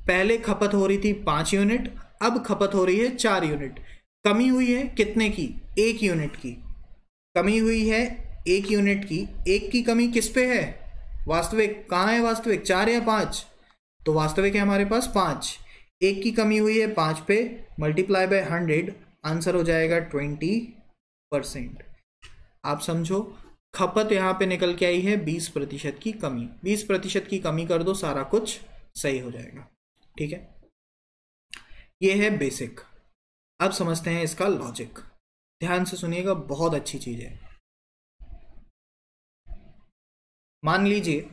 Speaker 1: पहले खपत हो रही थी 5 यूनिट, अब खपत हो रही है 4 यूनिट। कमी हुई है कितने की? 1 यूनिट की कमी हुई है, 1 यूनिट की। 1 की कमी किस पे है? वास्तविक। कहाँ है वास्तविक? 4 या 5? तो वास्तविक है हमारे पास 5। 1 की कमी हुई है 5 पे, मल्टीप्लाई बाय 100, आंसर हो जाएगा 20%। आप समझो, खपत यहाँ पे निकल के आई है 20% की कमी। 20% की कमी कर दो, सारा कुछ सही हो जाएगा। ठीक है, ये है बेसिक। अब समझते हैं इसका लॉजिक। ध्यान से सुनिएगा, बहुत अच्छी चीज है। मान लीजिए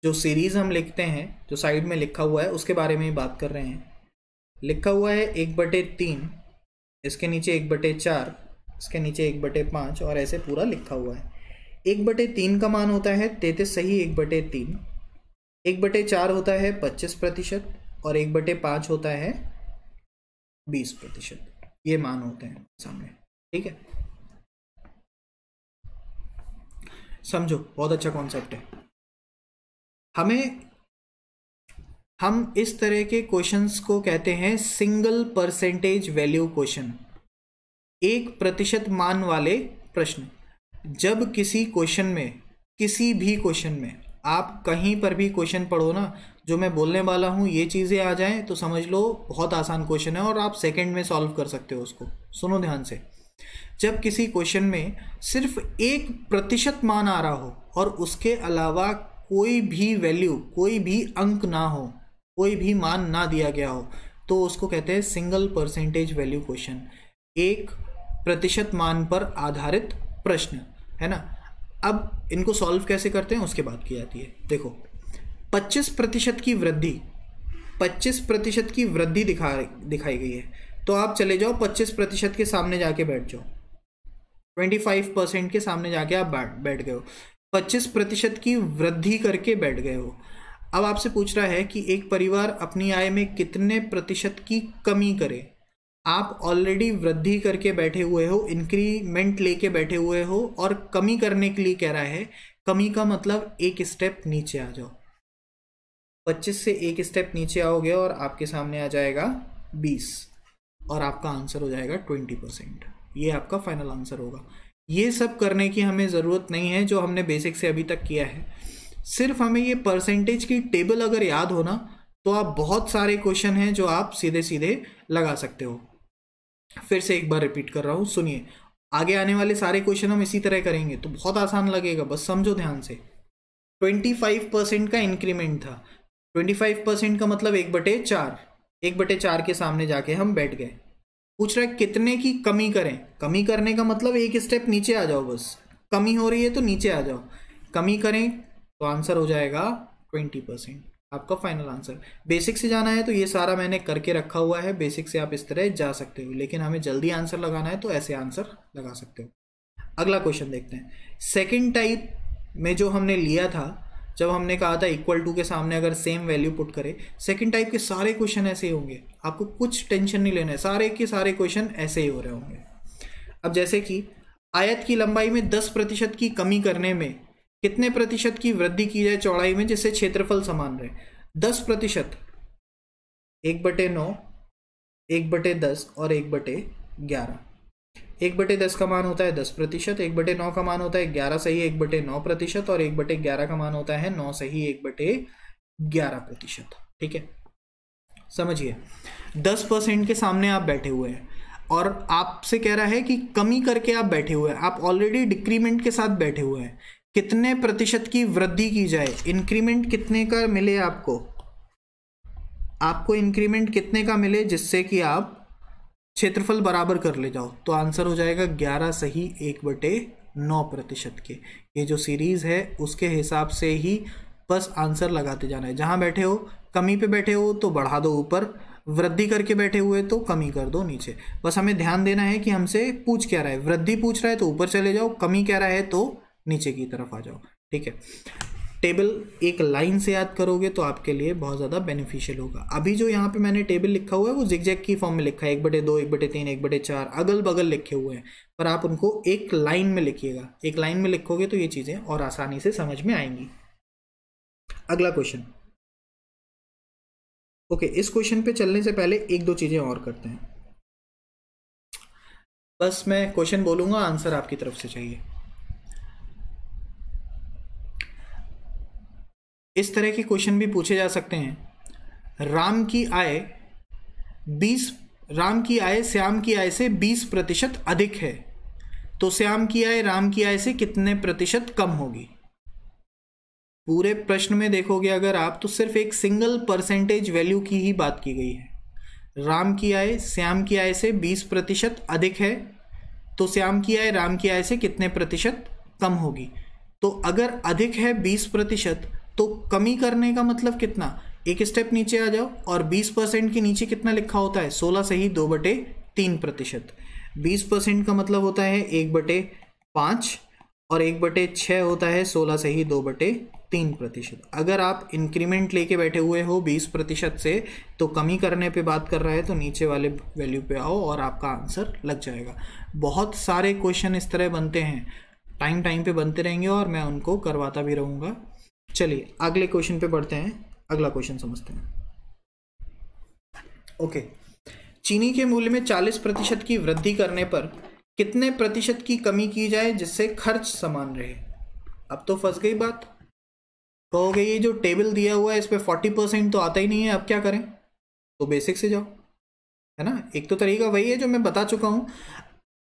Speaker 1: जो सीरीज हम लिखते हैं, जो साइड में लिखा हुआ है उसके बारे में ही बात कर रहे हैं। लिखा हुआ है 1/3, इसके नीचे 1/4, इसके नीचे 1/5 और ऐसे पूरा लिखा हुआ है। 1/3 का मान होता है 33 सही 1/3, 1/4 होता है 25% और 1/5 होता है 20%। ये मान होते हैं सामने, ठीक है। समझो, बहुत अच्छा कॉन्सेप्ट है। हम इस तरह के क्वेश्चंस को कहते हैं सिंगल परसेंटेज वैल्यू क्वेश्चन, 1% मान वाले प्रश्न। जब किसी क्वेश्चन में, किसी भी क्वेश्चन में, आप कहीं पर भी क्वेश्चन पढ़ो ना, जो मैं बोलने वाला हूँ ये चीज़ें आ जाएं तो समझ लो बहुत आसान क्वेश्चन है और आप सेकंड में सॉल्व कर सकते हो उसको। सुनो ध्यान से, जब किसी क्वेश्चन में सिर्फ 1% मान आ रहा हो और उसके अलावा कोई भी वैल्यू, कोई भी अंक ना हो, कोई भी मान ना दिया गया हो, तो उसको कहते हैं सिंगल परसेंटेज वैल्यू क्वेश्चन, 1% मान पर आधारित प्रश्न, है ना। अब इनको सॉल्व कैसे करते हैं उसके बात की जाती है। देखो 25% की वृद्धि, 25% की वृद्धि दिखाई गई है, तो आप चले जाओ 25% के सामने जाके बैठ जाओ, 25% के सामने जाके आप बैठ गए हो, 25% की वृद्धि करके बैठ गए हो। अब आपसे पूछ रहा है कि एक परिवार अपनी आय में कितने प्रतिशत की कमी करे। आप ऑलरेडी वृद्धि करके बैठे हुए हो, इंक्रीमेंट लेके बैठे हुए हो और कमी करने के लिए कह रहा है। कमी का मतलब एक स्टेप नीचे आ जाओ, 25 से एक स्टेप नीचे आओगे और आपके सामने आ जाएगा 20 और आपका आंसर हो जाएगा 20%। ये आपका फाइनल आंसर होगा। ये सब करने की हमें ज़रूरत नहीं है जो हमने बेसिक से अभी तक किया है। सिर्फ हमें ये परसेंटेज की टेबल अगर याद हो ना, तो आप बहुत सारे क्वेश्चन हैं जो आप सीधे सीधे लगा सकते हो। फिर से एक बार रिपीट कर रहा हूँ, सुनिए। आगे आने वाले सारे क्वेश्चन हम इसी तरह करेंगे तो बहुत आसान लगेगा, बस समझो ध्यान से। 25% का इंक्रीमेंट था, 25% का मतलब 1/4, 1/4 के सामने जाके हम बैठ गए। पूछ रहा है कितने की कमी करें। कमी करने का मतलब एक स्टेप नीचे आ जाओ, बस कमी हो रही है तो नीचे आ जाओ, कमी करें तो आंसर हो जाएगा 20%, आपका फाइनल आंसर। बेसिक से जाना है तो ये सारा मैंने करके रखा हुआ है, बेसिक से आप इस तरह जा सकते हो, लेकिन हमें जल्दी आंसर लगाना है तो ऐसे आंसर लगा सकते हो। अगला क्वेश्चन देखते हैं। सेकंड टाइप में जो हमने लिया था, जब हमने कहा था =, के सामने अगर सेम वैल्यू पुट करे, सेकंड टाइप के सारे क्वेश्चन ऐसे ही होंगे, आपको कुछ टेंशन नहीं लेना है, सारे के सारे क्वेश्चन ऐसे ही हो रहे होंगे। अब जैसे कि आयत की लंबाई में 10% की कमी करने में कितने प्रतिशत की वृद्धि की जाए चौड़ाई में जिससे क्षेत्रफल समान रहे। 10%, 1/9, 1/10 और 1/11। 1/10 का मान होता है 10%, 1/9 का मान होता है 11 सही 1/9% और 1/11 का मान होता है 9 सही 1/11%। ठीक है, समझिए 10% के सामने आप बैठे हुए हैं और आपसे कह रहा है कि कमी करके आप बैठे हुए हैं, आप ऑलरेडी डिक्रीमेंट के साथ बैठे हुए हैं। कितने प्रतिशत की वृद्धि की जाए, इंक्रीमेंट कितने का मिले आपको इंक्रीमेंट कितने का मिले जिससे कि आप क्षेत्रफल बराबर कर ले जाओ, तो आंसर हो जाएगा 11 सही 1/9% के। ये जो सीरीज है उसके हिसाब से ही बस आंसर लगाते जाना है। जहां बैठे हो, कमी पे बैठे हो तो बढ़ा दो ऊपर, वृद्धि करके बैठे हुए तो कमी कर दो नीचे। बस हमें ध्यान देना है कि हमसे पूछ क्या रहा है। वृद्धि पूछ रहा है तो ऊपर चले जाओ, कमी कह रहा है तो नीचे की तरफ आ जाओ। ठीक है, टेबल एक लाइन से याद करोगे तो आपके लिए बहुत ज़्यादा बेनिफिशियल होगा। अभी जो यहाँ पे मैंने टेबल लिखा हुआ है वो जिगजैग की फॉर्म में लिखा है, 1/2, 1/3, 1/4 अगल बगल लिखे हुए हैं, पर आप उनको एक लाइन में लिखिएगा। एक लाइन में लिखोगे तो ये चीज़ें और आसानी से समझ में आएंगी। अगला क्वेश्चन। ओके, इस क्वेश्चन पे चलने से पहले एक दो चीज़ें और करते हैं। बस मैं क्वेश्चन बोलूँगा, आंसर आपकी तरफ से चाहिए। इस तरह के क्वेश्चन भी पूछे जा सकते हैं। राम की आय श्याम की आय से 20% अधिक है, तो श्याम की आय राम की आय से कितने प्रतिशत कम होगी। पूरे प्रश्न में देखोगे अगर आप तो सिर्फ एक सिंगल परसेंटेज वैल्यू की ही बात की गई है। राम की आय श्याम की आय से 20% अधिक है, तो श्याम की आय राम की आय से कितने प्रतिशत कम होगी। तो अगर अधिक है 20%, तो कमी करने का मतलब कितना, एक स्टेप नीचे आ जाओ और 20% के नीचे कितना लिखा होता है, 16 सही 2/3%। 20% का मतलब होता है 1/5 और 1/6 होता है 16 सही 2/3%। अगर आप इंक्रीमेंट लेके बैठे हुए हो 20% से तो कमी करने पे बात कर रहा है तो नीचे वाले वैल्यू पे आओ और आपका आंसर लग जाएगा। बहुत सारे क्वेश्चन इस तरह बनते हैं, टाइम पे बनते रहेंगे और मैं उनको करवाता भी रहूँगा। चलिए अगले क्वेश्चन पे बढ़ते हैं, अगला क्वेश्चन समझते हैं। ओके, चीनी के मूल्य में 40% की वृद्धि करने पर कितने प्रतिशत की कमी की जाए जिससे खर्च समान रहे। अब तो फंस गई बात, कहोगे ये जो टेबल दिया हुआ है इस पे 40% तो आता ही नहीं है, अब क्या करें, तो बेसिक से जाओ, है ना। एक तो तरीका वही है जो मैं बता चुका हूं।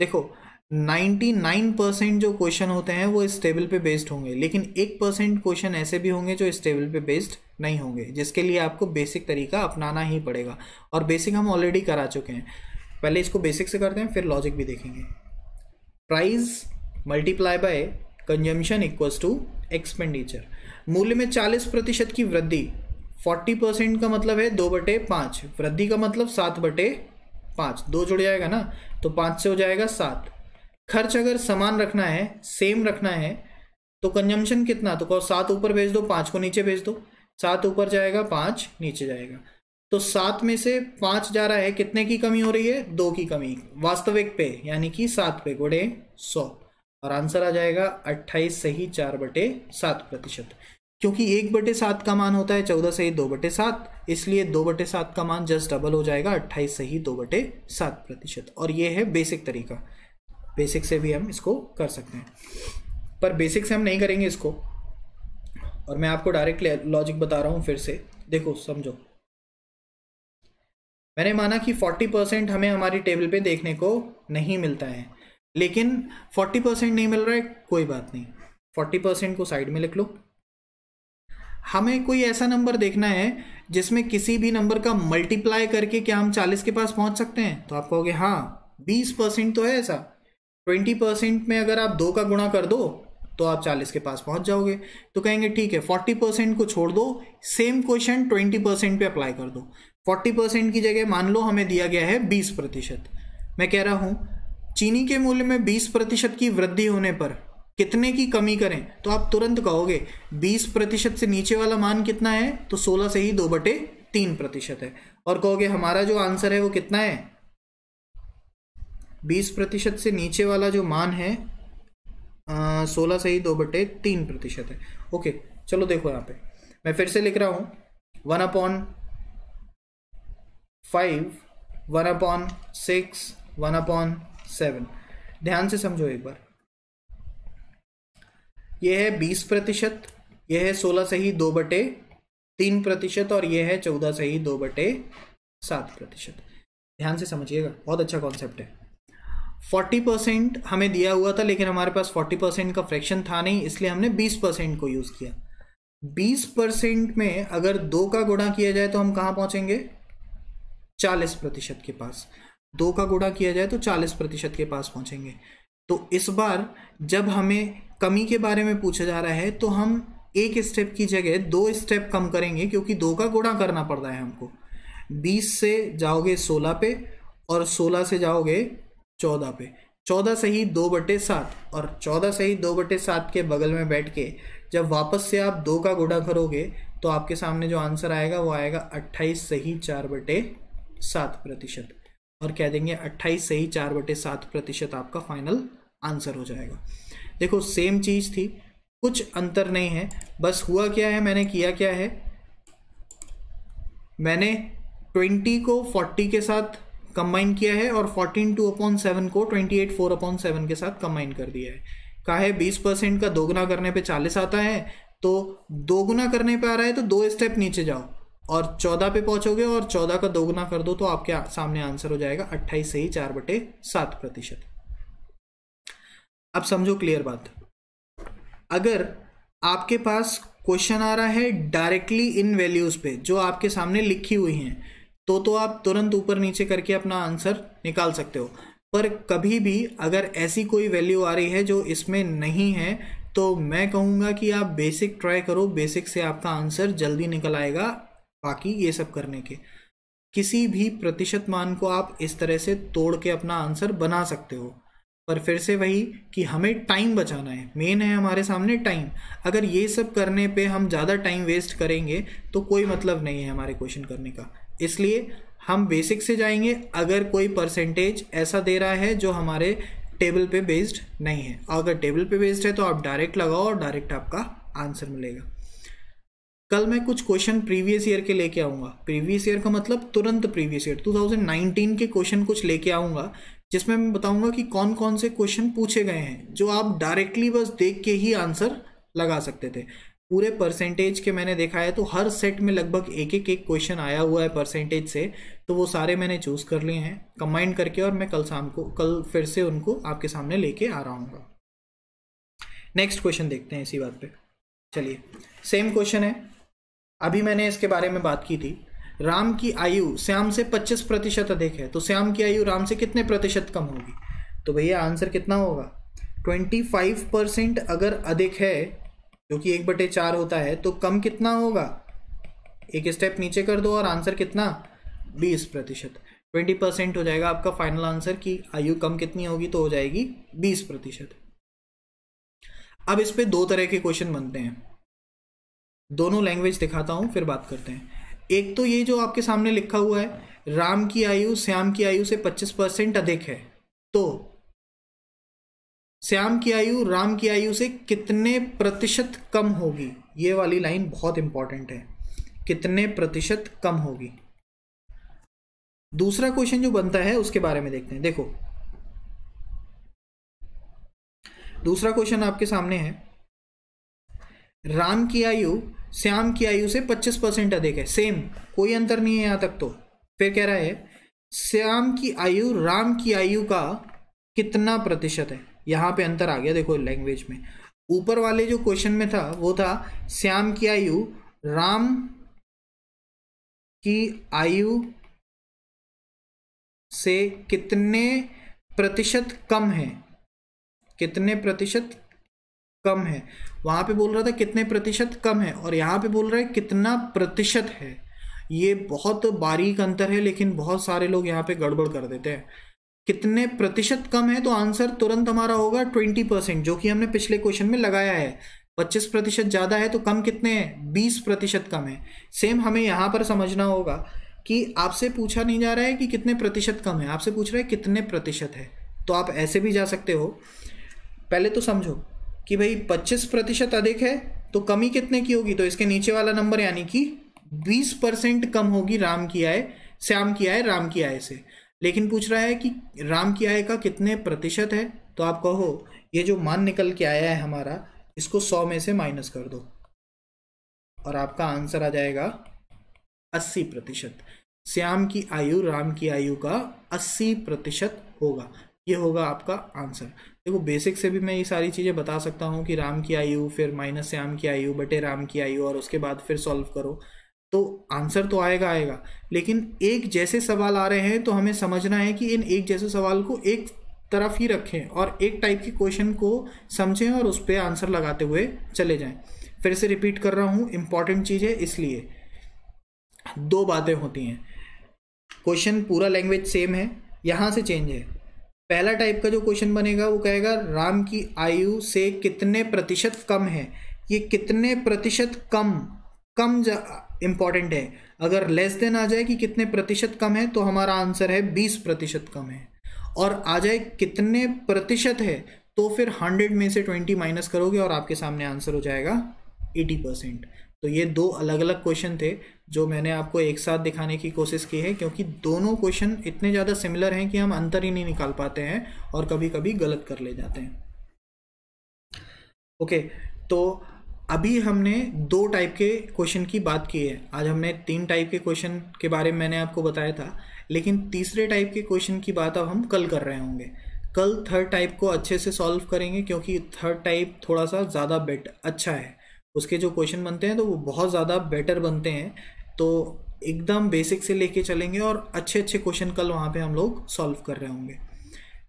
Speaker 1: देखो 99% जो क्वेश्चन होते हैं वो इस टेबल पे बेस्ड होंगे, लेकिन 1% क्वेश्चन ऐसे भी होंगे जो इस टेबल पे बेस्ड नहीं होंगे, जिसके लिए आपको बेसिक तरीका अपनाना ही पड़ेगा। और बेसिक हम ऑलरेडी करा चुके हैं, पहले इसको बेसिक से करते हैं फिर लॉजिक भी देखेंगे। Price multiply by consumption equals to expenditure. मूल्य में 40% की वृद्धि, 40% का मतलब है 2/5, वृद्धि का मतलब 7/5, 2 जुड़ जाएगा ना तो 5 से हो जाएगा 7। खर्च अगर समान रखना है, सेम रखना है, तो कंजम्पशन कितना, तो कहो 7 ऊपर भेज दो, 5 को नीचे भेज दो, 7 ऊपर जाएगा 5 नीचे जाएगा, तो 7 में से 5 जा रहा है, कितने की कमी हो रही है, 2 की कमी वास्तविक पे, यानी कि 7 पे गुणे 100, और आंसर आ जाएगा 28 सही 4/7%। क्योंकि 1/7 का मान होता है 14 सही 2/7, इसलिए 2/7 का मान जस्ट डबल हो जाएगा 28 सही 2/7%। और ये है बेसिक तरीका, बेसिक से भी हम इसको कर सकते हैं, पर बेसिक से हम नहीं करेंगे इसको, और मैं आपको डायरेक्ट लॉजिक बता रहा हूं फिर से। देखो समझो, मैंने माना कि 40% हमें हमारी टेबल पे देखने को नहीं मिलता है, लेकिन 40% नहीं मिल रहा है, कोई बात नहीं, 40% को साइड में लिख लो। हमें कोई ऐसा नंबर देखना है जिसमें किसी भी नंबर का मल्टीप्लाई करके क्या हम 40 के पास पहुंच सकते हैं, तो आप कहोगे हाँ 20% तो है ऐसा। 20% में अगर आप 2 का गुणा कर दो तो आप 40 के पास पहुंच जाओगे। तो कहेंगे ठीक है 40% को छोड़ दो, सेम क्वेश्चन 20% पे अप्लाई कर दो। 40% की जगह मान लो हमें दिया गया है 20%। मैं कह रहा हूं चीनी के मूल्य में 20% की वृद्धि होने पर कितने की कमी करें, तो आप तुरंत कहोगे 20% से नीचे वाला मान कितना है, तो 16 से ही 2/3% है, और कहोगे हमारा जो आंसर है वो कितना है, 20% से नीचे वाला जो मान है 16 से ही 2/3% है। ओके चलो देखो यहाँ पे मैं फिर से लिख रहा हूं 1/5, 1/6, 1/7। ध्यान से समझो एक बार, यह है 20%, यह है 16 से ही 2/3%, और यह है 14 से ही 2/7%। ध्यान से समझिएगा, बहुत अच्छा कॉन्सेप्ट है। 40% हमें दिया हुआ था, लेकिन हमारे पास 40% का फ्रैक्शन था नहीं, इसलिए हमने 20% को यूज किया। 20% में अगर 2 का गुणा किया जाए तो हम कहां पहुंचेंगे, 40% के पास। 2 का गुणा किया जाए तो 40% के पास पहुंचेंगे। तो इस बार जब हमें कमी के बारे में पूछा जा रहा है तो हम एक स्टेप की जगह 2 स्टेप कम करेंगे, क्योंकि 2 का गुणा करना पड़ रहा है हमको। 20 से जाओगे 16 पे और 16 से जाओगे 14 पे, 14 से ही 2/7, और 14 से ही 2/7 के बगल में बैठ के जब वापस से आप 2 का गुणा करोगे तो आपके सामने जो आंसर आएगा वो आएगा 28 से ही 4/7%, और कह देंगे 28 से ही 4/7% आपका फाइनल आंसर हो जाएगा। देखो सेम चीज थी, कुछ अंतर नहीं है, बस हुआ क्या है, मैंने किया क्या है, मैंने 20 को 40 के साथ कंबाइन किया है और 14 2/7 को 28 4/7 के साथ कंबाइन कर दिया है। कहा है 20% का दोगुना करने पे 40 आता है, तो दोगुना करने पे आ रहा है तो 2 स्टेप नीचे जाओ और 14 पे पहुंचोगे, और 14 का दोगुना कर दो तो आपके सामने आंसर हो जाएगा 28 से ही 4/7%। अब समझो क्लियर बात, अगर आपके पास क्वेश्चन आ रहा है डायरेक्टली इन वैल्यूज पे जो आपके सामने लिखी हुई हैं, तो आप तुरंत ऊपर नीचे करके अपना आंसर निकाल सकते हो। पर कभी भी अगर ऐसी कोई वैल्यू आ रही है जो इसमें नहीं है, तो मैं कहूँगा कि आप बेसिक ट्राई करो, बेसिक से आपका आंसर जल्दी निकल आएगा। बाकी ये सब करने के किसी भी प्रतिशत मान को आप इस तरह से तोड़ के अपना आंसर बना सकते हो, पर फिर से वही कि हमें टाइम बचाना है, मेन है हमारे सामने टाइम। अगर ये सब करने पे हम ज़्यादा टाइम वेस्ट करेंगे तो कोई मतलब नहीं है हमारे क्वेश्चन करने का। इसलिए हम बेसिक से जाएंगे। अगर कोई परसेंटेज ऐसा दे रहा है जो हमारे टेबल पे बेस्ड नहीं है, अगर टेबल पे बेस्ड है तो आप डायरेक्ट लगाओ और डायरेक्ट आपका आंसर मिलेगा। कल मैं कुछ क्वेश्चन प्रीवियस ईयर के लेके आऊँगा। प्रीवियस ईयर का मतलब तुरंत प्रीवियस ईयर 2019 के क्वेश्चन कुछ लेके आऊँगा, जिसमें मैं बताऊँगा कि कौन कौन से क्वेश्चन पूछे गए हैं जो आप डायरेक्टली बस देख के ही आंसर लगा सकते थे। पूरे परसेंटेज के मैंने देखा है तो हर सेट में लगभग एक क्वेश्चन आया हुआ है परसेंटेज से, तो वो सारे मैंने चूज़ कर लिए हैं कंबाइन करके, और मैं कल फिर से उनको आपके सामने लेके आ रहा हूँ। नेक्स्ट क्वेश्चन देखते हैं इसी बात पे। चलिए, सेम क्वेश्चन है, अभी मैंने इसके बारे में बात की थी। राम की आयु श्याम से 25% अधिक है, तो श्याम की आयु राम से कितने प्रतिशत कम होगी? तो भैया आंसर कितना होगा? 25% अगर अधिक है, जो कि 1/4 होता है, तो कम कितना होगा? एक स्टेप नीचे कर दो और आंसर कितना? 20%। 20% हो जाएगा आपका फाइनल आंसर की आयु कम कितनी होगी, तो हो जाएगी 20%। अब इस पे दो तरह के क्वेश्चन बनते हैं, दोनों लैंग्वेज दिखाता हूं फिर बात करते हैं। एक तो ये जो आपके सामने लिखा हुआ है, राम की आयु श्याम की आयु से 25% अधिक है, तो श्याम की आयु राम की आयु से कितने प्रतिशत कम होगी? ये वाली लाइन बहुत इंपॉर्टेंट है, कितने प्रतिशत कम होगी। दूसरा क्वेश्चन जो बनता है उसके बारे में देखते हैं। देखो, दूसरा क्वेश्चन आपके सामने है, राम की आयु श्याम की आयु से 25% अधिक है, सेम, कोई अंतर नहीं है यहां तक। तो फिर कह रहा है श्याम की आयु राम की आयु का कितना प्रतिशत है। यहां पे अंतर आ गया, देखो लैंग्वेज में। ऊपर वाले जो क्वेश्चन में था वो था श्याम की आयु राम की आयु से कितने प्रतिशत कम है, कितने प्रतिशत कम है। वहां पे बोल रहा था कितने प्रतिशत कम है, और यहां पे बोल रहा है कितना प्रतिशत है। ये बहुत बारीक अंतर है, लेकिन बहुत सारे लोग यहाँ पे गड़बड़ कर देते हैं। कितने प्रतिशत कम है, तो आंसर तुरंत हमारा होगा 20%, जो कि हमने पिछले क्वेश्चन में लगाया है। 25% ज्यादा है तो कम कितने हैं? 20% कम है। सेम हमें यहाँ पर समझना होगा कि आपसे पूछा नहीं जा रहा है कि कितने प्रतिशत कम है, आपसे पूछ रहा है कितने प्रतिशत है। तो आप ऐसे भी जा सकते हो। पहले तो समझो कि भाई 25% अधिक है तो कमी कितने की होगी, तो इसके नीचे वाला नंबर यानी कि 20% कम होगी राम की आय, श्याम की आय राम की आय से। लेकिन पूछ रहा है कि राम की आय का कितने प्रतिशत है, तो आप कहो ये जो मान निकल के आया है हमारा, इसको 100 में से माइनस कर दो और आपका आंसर आ जाएगा 80%। श्याम की आयु राम की आयु का 80% होगा, ये होगा आपका आंसर। देखो बेसिक से भी मैं ये सारी चीज़ें बता सकता हूँ कि राम की आयु फिर माइनस श्याम की आयु बटे राम की आयु, और उसके बाद फिर सॉल्व करो तो आंसर तो आएगा। लेकिन एक जैसे सवाल आ रहे हैं तो हमें समझना है कि इन एक जैसे सवाल को एक तरफ ही रखें और एक टाइप के क्वेश्चन को समझें और उस पर आंसर लगाते हुए चले जाएं। फिर से रिपीट कर रहा हूँ, इंपॉर्टेंट चीज़ है, इसलिए दो बातें होती हैं। क्वेश्चन पूरा लैंग्वेज सेम है, यहाँ से चेंज है। पहला टाइप का जो क्वेश्चन बनेगा वो कहेगा राम की आयु से कितने प्रतिशत कम है। ये कितने प्रतिशत कम इंपॉर्टेंट है। अगर लेस देन आ जाए कि कितने प्रतिशत कम है तो हमारा आंसर है 20% कम है, और आ जाए कितने प्रतिशत है तो फिर 100 में से 20 माइनस करोगे और आपके सामने आंसर हो जाएगा 80%। तो ये दो अलग अलग क्वेश्चन थे जो मैंने आपको एक साथ दिखाने की कोशिश की है, क्योंकि दोनों क्वेश्चन इतने ज़्यादा सिमिलर हैं कि हम अंतर ही नहीं निकाल पाते हैं और कभी कभी गलत कर ले जाते हैं। ओके, तो अभी हमने दो टाइप के क्वेश्चन की बात की है। आज हमने 3 टाइप के क्वेश्चन के बारे में मैंने आपको बताया था, लेकिन तीसरे टाइप के क्वेश्चन की बात अब हम कल कर रहे होंगे। कल थर्ड टाइप को अच्छे से सॉल्व करेंगे, क्योंकि थर्ड टाइप थोड़ा सा ज़्यादा अच्छा है। उसके जो क्वेश्चन बनते हैं तो वो बहुत ज़्यादा बेटर बनते हैं। तो एकदम बेसिक से लेके चलेंगे और अच्छे अच्छे क्वेश्चन कल वहाँ पे हम लोग सॉल्व कर रहे होंगे।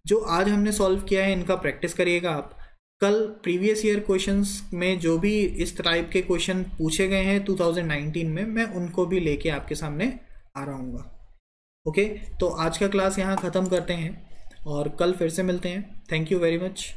Speaker 1: जो आज हमने सॉल्व किया है इनका प्रैक्टिस करिएगा आप। कल प्रीवियस ईयर क्वेश्चंस में जो भी इस टाइप के क्वेश्चन पूछे गए हैं 2019 में, मैं उनको भी लेके आपके सामने आ रहा हूँ। ओके, तो आज का क्लास यहाँ ख़त्म करते हैं और कल फिर से मिलते हैं। Thank you very much.